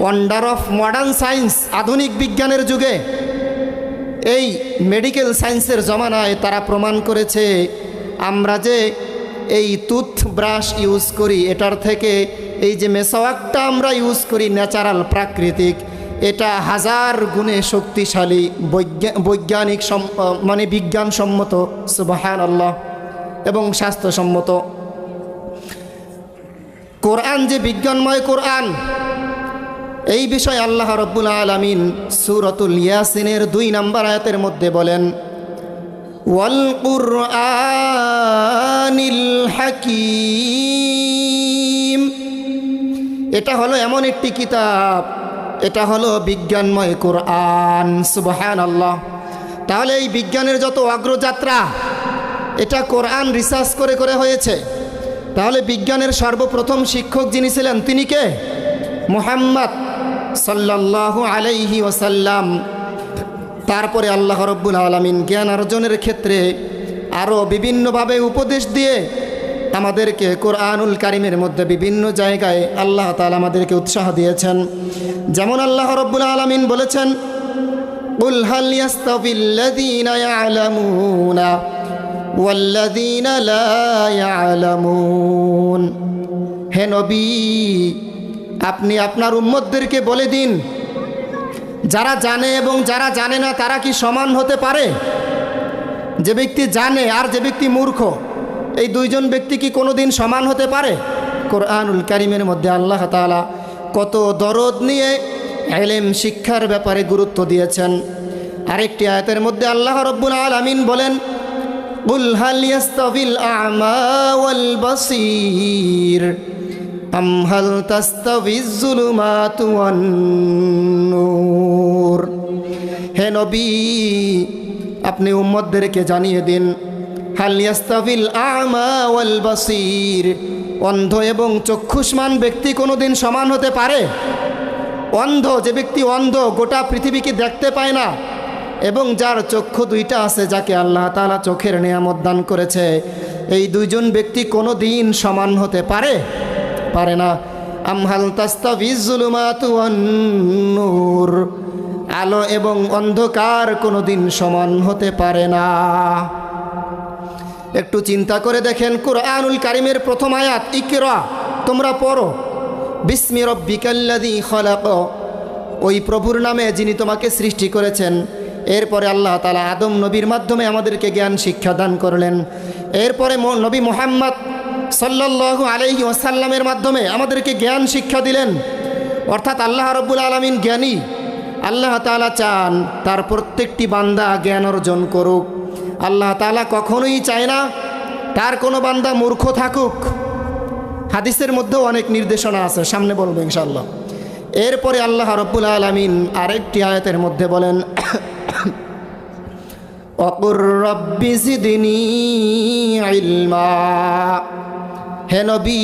ওয়ান্ডার অফ মডার্ন সায়েন্স, আধুনিক বিজ্ঞানের যুগে, এই মেডিকেল সায়েন্সের জমানায় তারা প্রমাণ করেছে আমরা যে এই টুথব্রাশ ইউজ করি এটার থেকে এই যে মেসওয়াকটা আমরা ইউজ করি ন্যাচারাল, প্রাকৃতিক, এটা 1000 গুণে শক্তিশালী, বৈজ্ঞানিক মানে বিজ্ঞানসম্মত, সুবহানাল্লাহ, এবং স্বাস্থ্যসম্মত। কোরআন যে বিজ্ঞানময় কোরআন, এই বিষয়ে আল্লাহ রাব্বুল আলামিন সূরাতুল ইয়াসিনের 2 নম্বর আয়াতের মধ্যে বলেন, ওয়াল কুরআনিল হাকীম, এটা হলো এমন একটি কিতাব, এটা হলো বিজ্ঞানময় কোরআন। সুবহানাল্লাহ। তাহলে এই বিজ্ঞানের যত অগ্রযাত্রা এটা কোরআন রিসার্চ করে করে হয়েছে। তাহলে বিজ্ঞানের সর্বপ্রথম শিক্ষক যিনি ছিলেন তিনি কে? মুহাম্মদ সাল্লাল্লাহু আলাইহি ওয়াসাল্লাম। তারপরে আল্লাহ রাব্বুল আলামিন জ্ঞান অর্জনের ক্ষেত্রে আরও বিভিন্নভাবে উপদেশ দিয়ে আমাদেরকে কোরআনুল কারীমের মধ্যে বিভিন্ন জায়গায় আল্লাহ তাআলা আমাদেরকে উৎসাহ দিয়েছেন। যেমন আল্লাহ রাব্বুল আলামিন বলেছেন, কুল হাল ইয়াস্তাবিল্লাযীনা ইয়ালামুনা ওয়াল্লাযীনা লা ইয়ালামুন। হে নবী, আপনি আপনার উম্মতদেরকে বলে দিন, যারা জানে এবং যারা জানে না তারা কি সমান হতে পারে? যে ব্যক্তি জানে আর যে ব্যক্তি মূর্খ, এই 2 জন ব্যক্তি কি কোনো দিন সমান হতে পারে? কোরআনুল কারীমের মধ্যে আল্লাহ তাআলা কত দরদ নিয়ে ইলম শিক্ষার ব্যাপারে গুরুত্ব দিয়েছেন। আরেকটি আয়াতের মধ্যে আল্লাহ রাব্বুল আলামিন বলেন, কুল হাল ইয়াস্তাবিল আ'মা ওয়াল বাসীর আম হাল তাস্তাবিজ যুলুমাতু ওয়ান নূর। হে নবী, আপনি উম্মতদেরকে জানিয়ে দিন, হাল ইয়াস্তাবিল আ'মা ওয়াল বাসীর, অন্ধ এবং চক্ষুষ্মান ব্যক্তি কোনোদিন সমান হতে পারে? অন্ধ, যে ব্যক্তি অন্ধ, গোটা পৃথিবীকে দেখতে পায় না, এবং যার চক্ষু দুইটা আছে, যাকে আল্লাহ তাআলা চোখের নিয়ামত দান করেছে, এই দুইজন ব্যক্তি কোনো দিন সমান হতে পারে? পারে না। আম হাল তাস্তাবিজ যুলুমাতু ওয়ান নূর, আলো এবং অন্ধকার কোনো দিন সমান হতে পারে না। একটু চিন্তা করে দেখেন, কুরআনুল কারীমের প্রথম আয়াত ইকরা, তোমরা পড়ো, বিসমি রব্বিকাল্লাযী খলাক, ওই প্রভুর নামে যিনি তোমাকে সৃষ্টি করেছেন। এরপরে আল্লাহ তাআলা আদম নবীর মাধ্যমে আমাদেরকে জ্ঞান শিক্ষা দান করলেন। এরপরে নবী মুহাম্মদ সাল্লাল্লাহু আলাইহি ওয়াসাল্লামের মাধ্যমে আমাদেরকে জ্ঞান শিক্ষা দিলেন। অর্থাৎ আল্লাহ রাব্বুল আলামিন জ্ঞানী। আল্লাহ তাআলা চান তার প্রত্যেকটি বান্দা জ্ঞান অর্জন করুক। আল্লাহ তাআলা কখনোই চায় না তার কোনো বান্দা মূর্খ থাকুক। হাদিসের মধ্যেও অনেক নির্দেশনা আছে, সামনে বলবো ইনশাআল্লাহ। এরপরে আল্লাহ রাব্বুল আলামিন আরেকটি আয়াতের মধ্যে বলেন, ওয়াকুর রাব্বি জিদনি ইলমা। হে নবী,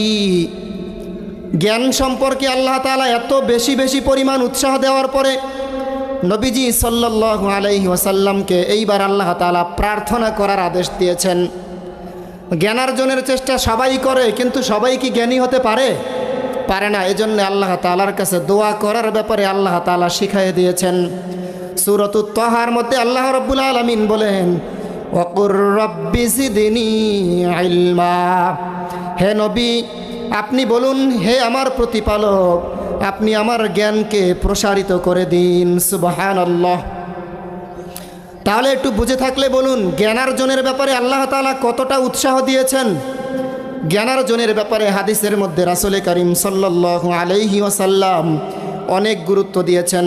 জ্ঞান সম্পর্কে আল্লাহ তাআলা এত বেশি বেশি পরিমাণ উৎসাহ দেওয়ার পরে নবীজি সাল্লাল্লাহু আলাইহি ওয়াসাল্লামকে এইবার আল্লাহ তাআলা প্রার্থনা করার আদেশ দিয়েছেন। জ্ঞানার্জনের চেষ্টা সবাই করে, কিন্তু সবাই কি জ্ঞানী হতে পারে? পারে না। এজন্য আল্লাহ তাআলার কাছে দোয়া করার ব্যাপারে আল্লাহ তাআলা শিখিয়ে দিয়েছেন। সূরাতুত তাহার মধ্যে আল্লাহ রাব্বুল আলামিন বলেন, ওয়াকুর রাব্বি জিদনি ইলমা। হে নবী, আপনি বলুন, হে আমার প্রতিপালক, আপনি আমার জ্ঞানকে প্রসারিত করে দিন। সুবহানাল্লাহ। তাহলে একটু বুঝে থাকলে বলুন, জ্ঞানার্জনের ব্যাপারে আল্লাহ তাআলা কতটা উৎসাহ দিয়েছেন। জ্ঞানার্জনের ব্যাপারে হাদিসের মধ্যে রাসূল করিম সাল্লাল্লাহু আলাইহি ওয়াসাল্লাম অনেক গুরুত্ব দিয়েছেন।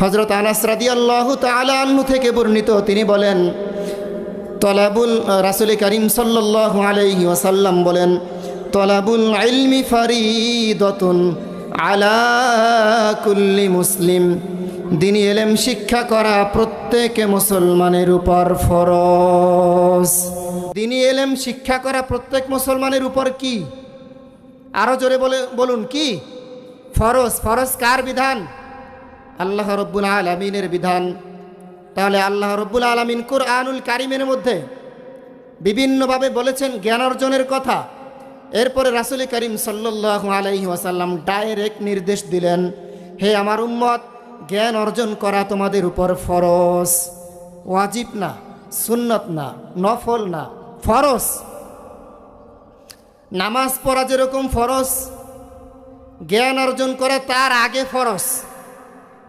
হযরত আনাস রাদিয়াল্লাহু তাআলা আনহু থেকে বর্ণিত, তিনি বলেন, রাসূল করিম সাল্লাল্লাহু আলাইহি ওয়াসাল্লাম বলেন, তলাবুল ইলমি ফারিদাতুন আলা কুল্লি মুসলিম। দ্বীনি ইলম শিক্ষা করা প্রত্যেক মুসলমানের উপর ফরজ। দ্বীনি ইলম শিক্ষা করা প্রত্যেক মুসলমানের উপর কি? আরো জোরে বলুন, কি? ফরজ। ফরজ কার বিধান? আল্লাহ রাব্বুল আলামিনের বিধান। তাহলে আল্লাহ রাব্বুল আলামিন কুরআনুল কারীমের মধ্যে বিভিন্নভাবে বলেছেন জ্ঞান অর্জনের কথা। এরপরে রাসূল করিম সাল্লাল্লাহু আলাইহি ওয়াসাল্লাম ডাইরেক্ট নির্দেশ দিলেন, হে আমার উম্মত, জ্ঞান অর্জন করা তোমাদের উপর ফরজ। ওয়াজিব না, সুন্নত না, নফল না, ফরজ। নামাজ পড়া যেরকম ফরজ, জ্ঞান অর্জন করা তার আগে ফরজ।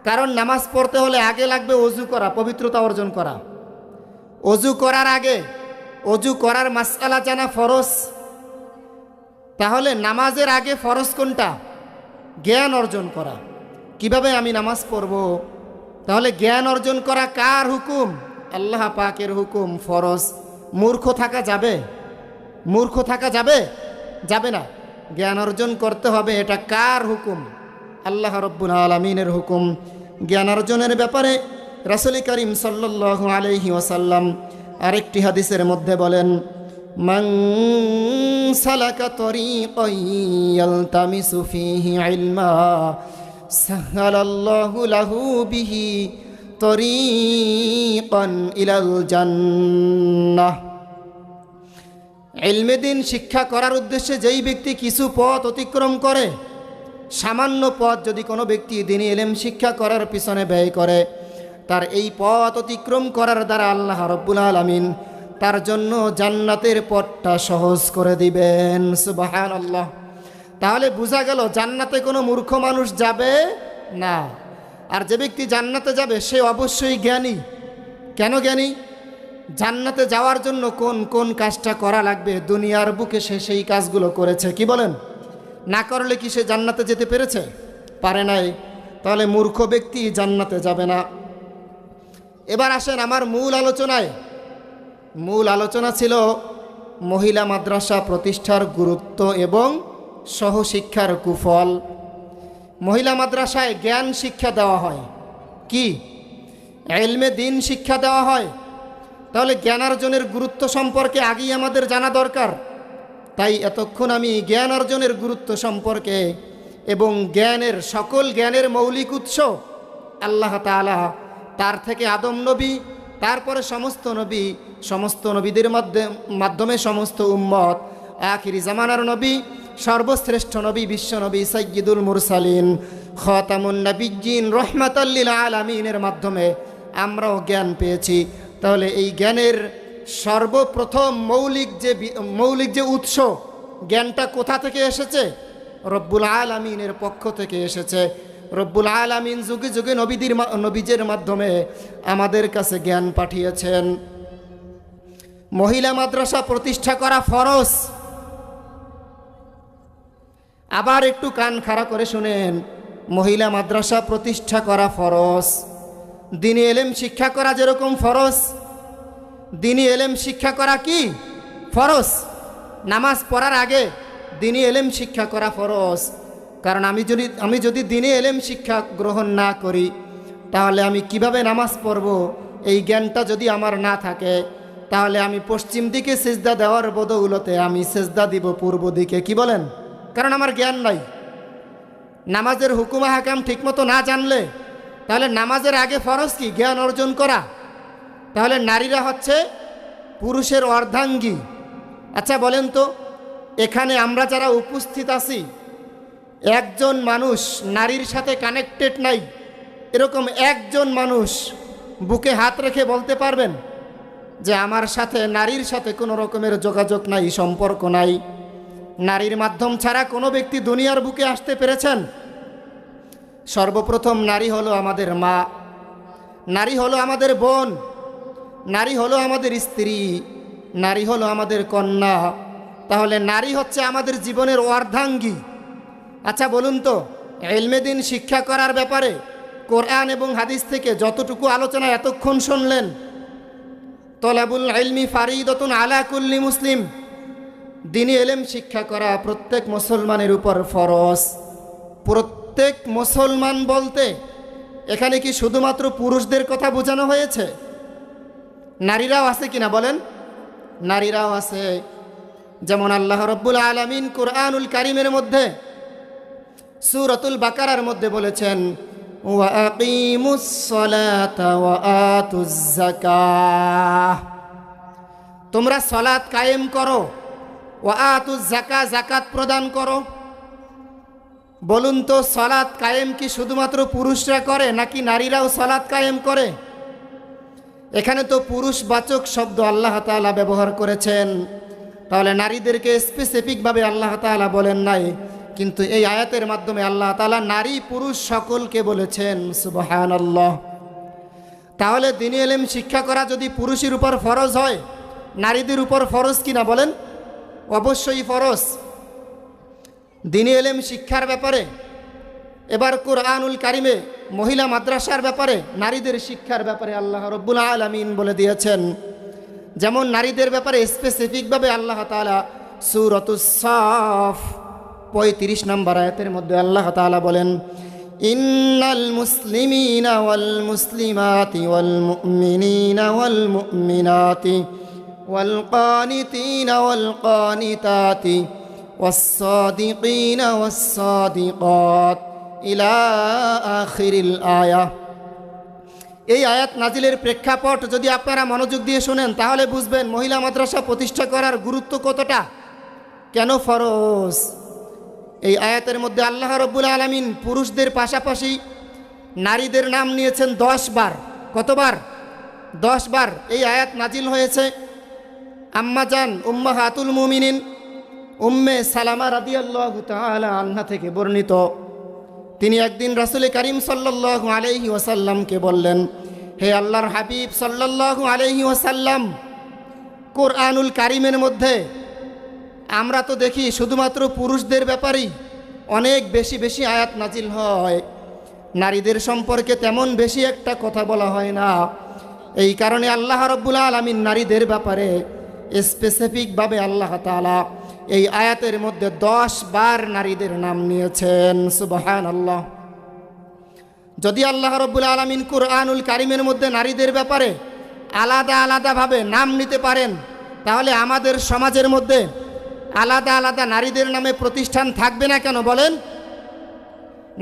কারণ নামাজ পড়তে হলে আগে লাগবে অজু করা, পবিত্রতা অর্জন করা। অজু করার আগে অজু করার মাসআলা জানা ফরজ। তাহলে নামাজের আগে ফরজ কোনটা? জ্ঞান অর্জন করা। কিভাবে আমি নামাজ পড়ব? তাহলে জ্ঞান অর্জন করা কার হুকুম? আল্লাহ পাকের হুকুম, ফরজ। মূর্খ থাকা যাবে? মূর্খ থাকা যাবে? যাবে না। জ্ঞান অর্জন করতে হবে, এটা কার হুকুম? আল্লাহ রাব্বুল আলামিনের হুকুম। জ্ঞান অর্জনের ব্যাপারে রাসূল করিম সাল্লাল্লাহু আলাইহি ওয়াসাল্লাম আরেকটি হাদিসের মধ্যে বলেন, মান সালাকা তরিকান ইয়ালতামিসু ফীহি ইলমা সাহালাল্লাহু লাহু বিহি তরিকান ইলাল জান্নাহ। ইলমে দ্বীন শিক্ষা করার উদ্দেশ্যে যেই ব্যক্তি কিছু পথ অতিক্রম করে, সামান্য পথ যদি কোনো ব্যক্তি দ্বীনি ইলম শিক্ষা করার পিছনে ব্যয় করে, তার এই পথ অতিক্রম করার দ্বারা আল্লাহ রাব্বুল আলামিন তার জন্য জান্নাতের পথটা সহজ করে দিবেন। সুবহানাল্লাহ। তাহলে বোঝা গেল জান্নাতে কোনো মূর্খ মানুষ যাবে না। আর যে ব্যক্তি জান্নাতে যাবে সে অবশ্যই জ্ঞানী। কেন জ্ঞানী? জান্নাতে যাওয়ার জন্য কোন কোন কাজটা করা লাগবে, দুনিয়ার বুকে সে সেই কাজগুলো করেছে। কি বলেন? না করলে কি সে জান্নাতে যেতে পেরেছে? পারে নাই। তাহলে মূর্খ ব্যক্তি জান্নাতে যাবে না। এবার আসেন আমার মূল আলোচনায়। মূল আলোচনা ছিল মহিলা মাদ্রাসা প্রতিষ্ঠার গুরুত্ব এবং সহশিক্ষার কুফল। মহিলা মাদ্রাসায় জ্ঞান শিক্ষা দেওয়া হয়, কি ইলমে দ্বীন শিক্ষা দেওয়া হয়। তাহলে জ্ঞানার্জনের গুরুত্ব সম্পর্কে আগেই আমাদের জানা দরকার। তাই এতক্ষণ আমি জ্ঞান অর্জনের গুরুত্ব সম্পর্কে এবং জ্ঞানের সকল জ্ঞানের মৌলিক উৎস আল্লাহ তাআলা, তার থেকে আদম নবী, তারপরে সমস্ত নবীদের মাধ্যমে সমস্ত উম্মত, আখিরি জামানার নবী, সর্বশ্রেষ্ঠ নবী, বিশ্বনবী সাইয়্যিদুল মুরসালিন, খাতামুন নবিয়্যিন, রাহমাতাল লিল আলামিনের মাধ্যমে আমরাও জ্ঞান পেয়েছি। তাহলে এই জ্ঞানের সর্বপ্রথম মৌলিক যে উৎস, জ্ঞানটা কোথা থেকে এসেছে? রব্বুল আলামিনের পক্ষ থেকে এসেছে। রব্বুল আলামিন যুগে যুগে নবীদের মাধ্যমে আমাদের কাছে জ্ঞান পাঠিয়েছেন। মহিলা মাদ্রাসা প্রতিষ্ঠা করা ফরজ। আবার একটু কান খাড়া করে শুনেন, মহিলা মাদ্রাসা প্রতিষ্ঠা করা ফরজ। দ্বীনি ইলম শিক্ষা করা যেরকম ফরজ, দ্বীনি ইলম শিক্ষা করা কি ফরজ। নামাজ পড়ার আগে দ্বীনি ইলম শিক্ষা করা ফরজ। কারণ আমি যদি দ্বীনি ইলম শিক্ষা গ্রহণ না করি, তাহলে আমি কিভাবে নামাজ পড়ব? এই জ্ঞানটা যদি আমার না থাকে, তাহলে আমি পশ্চিম দিকে সিজদা দেওয়ার বদৌলতে আমি সিজদা দিব পূর্ব দিকে। কি বলেন? কারণ আমার জ্ঞান নাই। নামাজের হুকুম হাকাম ঠিকমতো না জানলে, তাহলে নামাজের আগে ফরজ কি? জ্ঞান অর্জন করা। তাহলে নারীরা হচ্ছে পুরুষের অর্ধাঙ্গী। আচ্ছা বলেন তো, এখানে আমরা যারা উপস্থিত আছি, একজন মানুষ নারীর সাথে কানেক্টেড নাই, এরকম একজন মানুষ বুকে হাত রেখে বলতে পারবেন যে আমার সাথে নারীর সাথে কোনো রকমের যোগাযোগ নাই, সম্পর্ক নাই? নারীর মাধ্যম ছাড়া কোনো ব্যক্তি দুনিয়ার বুকে আসতে পেরেছেন? সর্বপ্রথম নারী হলো আমাদের মা, নারী হলো আমাদের বোন, নারী হলো আমাদের স্ত্রী, নারী হলো আমাদের কন্যা। তাহলে নারী হচ্ছে আমাদের জীবনের অর্ধাঙ্গী। আচ্ছা বলুন তো, ইলমে দ্বীন শিক্ষা করার ব্যাপারে কোরআন এবং হাদিস থেকে যতটুকু আলোচনা এতক্ষণ শুনলেন, তলাবুল ইলমি ফারিদাতুন আলা কুল্লি মুসলিম, দ্বীনি ইলম শিক্ষা করা প্রত্যেক মুসলমানের উপর ফরজ। প্রত্যেক মুসলমান বলতে এখানে কি শুধুমাত্র পুরুষদের কথা বোঝানো হয়েছে? নারীরাও আছে কিনা বলেন? নারীরাও আছে। যেমন আল্লাহ রব্বুল আলামিন কুরআনুল কারীমের মধ্যে সূরাতুল বাকারার মধ্যে বলেছেন, ওয়া আকিমুস সালাতা ওয়া আতুজ যাকাহ, তোমরা সালাত কায়েম করো, ওয়া আতুজ যাকাহ, যাকাত প্রদান করো। বলুন তো, সালাত কায়েম কি শুধুমাত্র পুরুষরা করে নাকি নারীরাও সালাত কায়েম করে? এখানে তো পুরুষবাচক শব্দ আল্লাহ তাআলা ব্যবহার করেছেন, তাহলে নারীদেরকে স্পেসিফিকভাবে আল্লাহ তাআলা বলেন নাই। কিন্তু এই আয়াতের মাধ্যমে আল্লাহ তাআলা নারী পুরুষ সকলকে বলেছেন। সুবহানাল্লাহ। তাহলে দ্বীনি ইলম শিক্ষা করা যদি পুরুষের উপর ফরজ হয়, নারীদের উপর ফরজ কিনা বলেন? অবশ্যই ফরজ। দ্বীনি ইলম শিক্ষার ব্যাপারে এবার কুরআনুল কারীমে মহিলা মাদ্রাসার ব্যাপারে, নারীদের শিক্ষার ব্যাপারে আল্লাহ রব্বুল আলামিন বলে দিয়েছেন। যেমন নারীদের ব্যাপারে স্পেসিফিকভাবে আল্লাহ তাআলা সূরাতুস সাফ 35 নম্বর আয়াতের মধ্যে আল্লাহ তাআলা বলেন, ইন্নাল মুসলিমিনা ওয়াল মুসলিমাতি ওয়াল মুমিনিনা ওয়াল মুমিনাতি ওয়াল কানিতিনা ওয়াল কানিতাতি ওয়াস সাদিকিনা ওয়াস সাদিকাত ইলা আখিরিল আয়াহ। এই আয়াত নাজিলের প্রেক্ষাপট যদি আপনারা মনোযোগ দিয়ে শোনেন, তাহলে বুঝবেন মহিলা মাদ্রাসা প্রতিষ্ঠা করার গুরুত্ব কতটা, কেন ফরজ। এই আয়াতের মধ্যে আল্লাহ রব্বুল আলামিন পুরুষদের পাশাপাশি নারীদের নাম নিয়েছেন 10 বার। কতবার? 10 বার। এই আয়াত নাজিল হয়েছে আম্মাজান উম্মাহাতুল মুমিনিন উম্মে সালামা রাদিয়াল্লাহু তাআলা আনহা থেকে বর্ণিত। তিনি একদিন রাসূল করিম সাল্লাল্লাহু আলাইহি ওয়াসাল্লামকে বললেন, হে আল্লাহর হাবিব সাল্লাল্লাহু আলাইহি ওয়াসাল্লাম, কোরআনুল কারীমের মধ্যে আমরা তো দেখি শুধুমাত্র পুরুষদের ব্যাপারেই অনেক বেশি বেশি আয়াত নাজিল হয়। নারীদের সম্পর্কে তেমন বেশি একটা কথা বলা হয় না। এই কারণে আল্লাহ রাব্বুল আলামিন নারীদের ব্যাপারে স্পেসিফিকভাবে আল্লাহ তাআলা এই আয়াতের মধ্যে 10 বার নারীদের নাম নিয়েছেন। সুবহানাল্লাহ। যদি আল্লাহ রাব্বুল আলামিন কুরআনুল কারীমের মধ্যে নারীদের ব্যাপারে আলাদা আলাদাভাবে নাম নিতে পারেন, তাহলে আমাদের সমাজের মধ্যে আলাদা আলাদা নারীদের নামে প্রতিষ্ঠান থাকবে না কেন বলেন?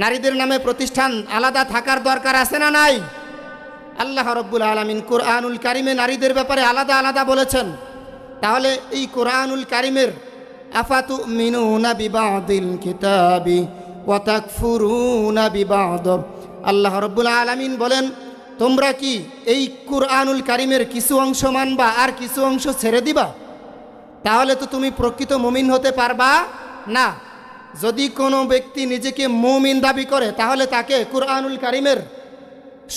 নারীদের নামে প্রতিষ্ঠান আলাদা থাকার দরকার আছে না নাই? আল্লাহ রাব্বুল আলামিন কুরআনুল কারীমে নারীদের ব্যাপারে আলাদা আলাদা বলেছেন। তাহলে এই কুরআনুল কারীমের আফাতুমিনুনা বিবাদিল কিতাবি ওয়া তাকফুরুনা বিবাদ, আল্লাহ রাব্বুল আলামিন বলেন, তোমরা কি এই কুরআনুল কারীমের কিছু অংশ মানবা আর কিছু অংশ ছেড়ে দিবা? তাহলে তো তুমি প্রকৃত মুমিন হতে পারবা না। যদি কোনো ব্যক্তি নিজেকে মুমিন দাবি করে, তাহলে তাকে কুরআনুল কারীমের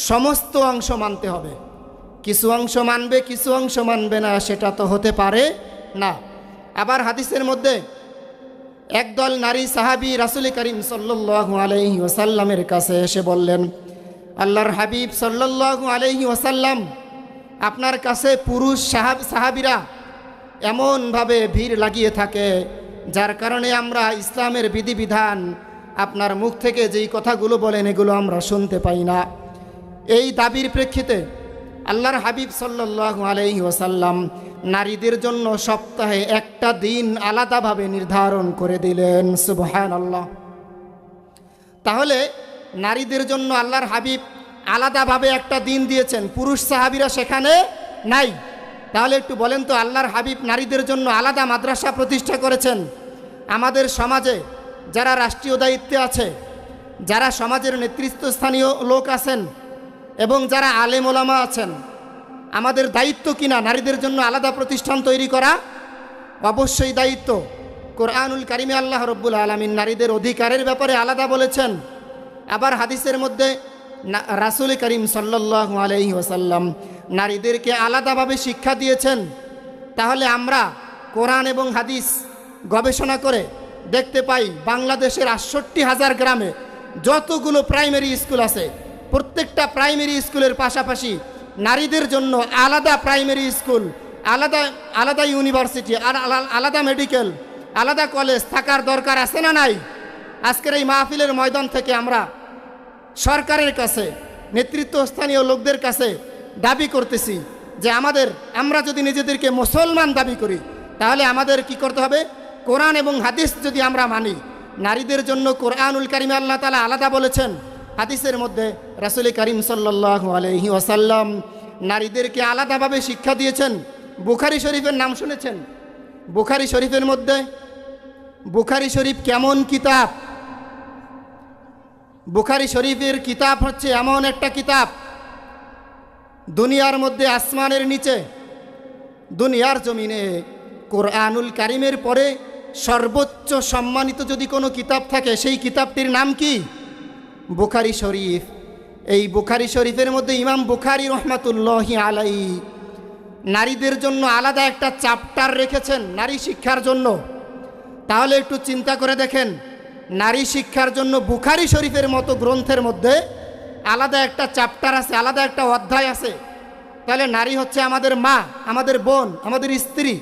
সমস্ত অংশ মানতে হবে। কিছু অংশ মানবে, কিছু অংশ মানবে না, সেটা তো হতে পারে না। আবার হাদিসের মধ্যে একদল নারী সাহাবী রাসূল করিম সাল্লাল্লাহু আলাইহি ওয়াসাল্লামের কাছে এসে বললেন, আল্লাহর হাবিব সাল্লাল্লাহু আলাইহি ওয়াসাল্লাম, আপনার কাছে পুরুষ সাহাবীরা এমনভাবে ভিড় লাগিয়ে থাকে, যার কারণে আমরা ইসলামের বিধিবিধান আপনার মুখ থেকে যেই কথাগুলো বলেন এগুলো আমরা শুনতে পাই না। এই দাবির প্রেক্ষিতে আল্লাহর হাবিব সাল্লাল্লাহু আলাইহি ওয়াসাল্লাম নারীদের জন্য সপ্তাহে একটা দিন আলাদাভাবে নির্ধারণ করে দিলেন। সুবহানাল্লাহ। তাহলে নারীদের জন্য আল্লাহর হাবিব আলাদাভাবে একটা দিন দিয়েছেন, পুরুষ সাহাবীরা সেখানে নাই। তাহলে একটু বলেন তো, আল্লাহর হাবিব নারীদের জন্য আলাদা মাদ্রাসা প্রতিষ্ঠা করেছেন। আমাদের সমাজে যারা রাষ্ট্রীয় দায়িত্বে আছে, যারা সমাজের নেতৃত্বস্থানীয় লোক আছেন এবং যারা আলেম ওলামা আছেন, আমাদের দায়িত্ব কিনা নারীদের জন্য আলাদা প্রতিষ্ঠান তৈরি করা? অবশ্যই দায়িত্ব। কুরআনুল কারীমে আল্লাহ রাব্বুল আলামিন নারীদের অধিকারের ব্যাপারে আলাদা বলেছেন। আবার হাদিসের মধ্যে রাসূল করিম সাল্লাল্লাহু আলাইহি ওয়াসাল্লাম নারীদেরকে আলাদাভাবে শিক্ষা দিয়েছেন। তাহলে আমরা কোরআন এবং হাদিস গবেষণা করে দেখতে পাই, বাংলাদেশের ৬৮,০০০ গ্রামে যতগুলো প্রাইমারি স্কুল আছে, প্রত্যেকটা প্রাইমারি স্কুলের পাশাপাশি নারীদের জন্য আলাদা প্রাইমারি স্কুল, আলাদা আলাদা ইউনিভার্সিটি, আলাদা মেডিকেল, আলাদা কলেজ থাকার দরকার আছে না নাই? আজকের এই মাহফিলের ময়দান থেকে আমরা সরকারের কাছে, নেতৃত্বস্থানীয় লোকদের কাছে দাবি করতেছি যে আমরা যদি নিজেদেরকে মুসলমান দাবি করি, তাহলে আমাদের কি করতে হবে? কোরআন এবং হাদিস যদি আমরা মানি, নারীদের জন্য কুরআনুল কারীমে আল্লাহ তাআলা আলাদা বলেছেন। হাদিসের মধ্যে রাসূল করিম সাল্লাল্লাহু আলাইহি ওয়াসাল্লাম নারীদেরকে আলাদাভাবে শিক্ষা দিয়েছেন। বুখারী শরীফের নাম শুনেছেন? বুখারী শরীফের মধ্যে, বুখারী শরীফ কেমন কিতাব? বুখারী শরীফের কিতাব হচ্ছে এমন একটা কিতাব, দুনিয়ার মধ্যে আসমানের নিচে, দুনিয়ার জমিনে কুরআনুল কারীমের পরে সর্বোচ্চ সম্মানিত যদি কোনো কিতাব থাকে, সেই কিতাবটির নাম কি? বুখারী শরীফ। এই বুখারী শরীফের মধ্যে ইমাম বুখারী রহমাতুল্লাহি আলাইহি নারীদের জন্য আলাদা একটা চ্যাপ্টার রেখেছেন নারী শিক্ষার জন্য। তাহলে একটু চিন্তা করে দেখেন, নারী শিক্ষার জন্য বুখারী শরীফের মতো গ্রন্থের মধ্যে আলাদা একটা চ্যাপ্টার আছে, আলাদা একটা অধ্যায় আছে। তাহলে নারী হচ্ছে আমাদের মা, আমাদের বোন, আমাদের স্ত্রী।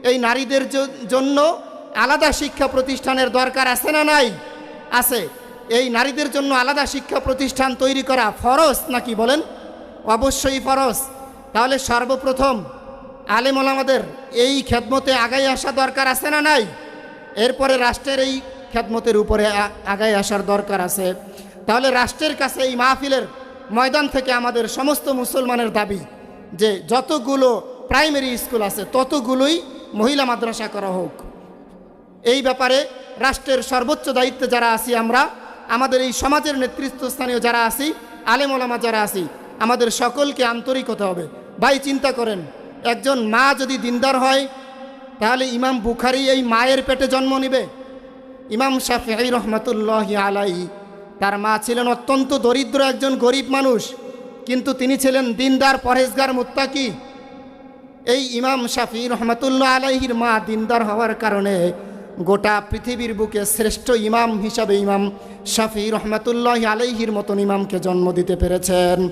এই নারীদের জন্য আলাদা শিক্ষা প্রতিষ্ঠানের দরকার আছে না নাই? আছে। এই নারীদের জন্য আলাদা শিক্ষা প্রতিষ্ঠান তৈরি করা ফরজ নাকি বলেন? অবশ্যই ফরজ। তাহলে সর্বপ্রথম আলেম ওলামাদের এই খেদমতে আগাই আসা দরকার আছে না নাই? এরপরে রাষ্ট্রের এই খেদমতের উপরে আগাই আসার দরকার আছে। তাহলে রাষ্ট্রের কাছে এই মাহফিলের ময়দান থেকে আমাদের সমস্ত মুসলমানের দাবি যে যতগুলো প্রাইমারি স্কুল আছে ততগুলোই মহিলা মাদ্রাসা করা হোক। এই ব্যাপারে রাষ্ট্রের সর্বোচ্চ দায়িত্বে যারা আছি আমরা, আমাদের এই সমাজের নেতৃত্বস্থানীয় যারা আছি, আলেম ওলামা যারা আছি, আমাদের সকলকে আন্তরিক হতে হবে। ভাই চিন্তা করেন, একজন মা যদি দিনদার হয়, তাহলে ইমাম বুখারী এই মায়ের পেটে জন্ম নেবে। ইমাম শাফিঈ রহমাতুল্লাহি আলাইহি, তার মা ছিলেন অত্যন্ত দরিদ্র একজন গরিব মানুষ, কিন্তু তিনি ছিলেন দিনদার, পরহেজগার, মুত্তাকি। এই ইমাম শাফিঈ রহমাতুল্লাহ আলাইহির মা দিনদার হওয়ার কারণে গোটা পৃথিবীর বুকে শ্রেষ্ঠ ইমাম হিসাবে ইমাম শাফি রহমাতুল্লাহ আলাইহির মতন ইমামকে জন্ম দিতে পেরেছেন।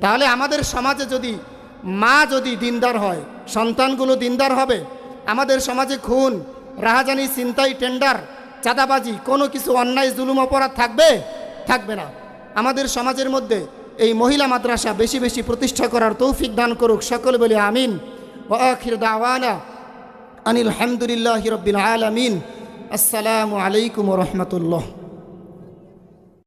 তাহলে আমাদের সমাজে যদি মা যদি দিনদার হয়, সন্তানগুলো দিনদার হবে। আমাদের সমাজে খুন, রাহাজানি, ছিনতাই, টেন্ডার, চাঁদাবাজি, কোনো কিছু অন্যায় জুলুম অপরাধ থাকবে? থাকবে না। আমাদের সমাজের মধ্যে এই মহিলা মাদ্রাসা বেশি বেশি প্রতিষ্ঠা করার তৌফিক দান করুক, সকলে বলে আমিন। ওয়া আখির দাওয়ানা আনিল হামদুলিল্লাহি রাব্বিল আলামিন। আসসালামু আলাইকুম ওয়া রাহমাতুল্লাহ।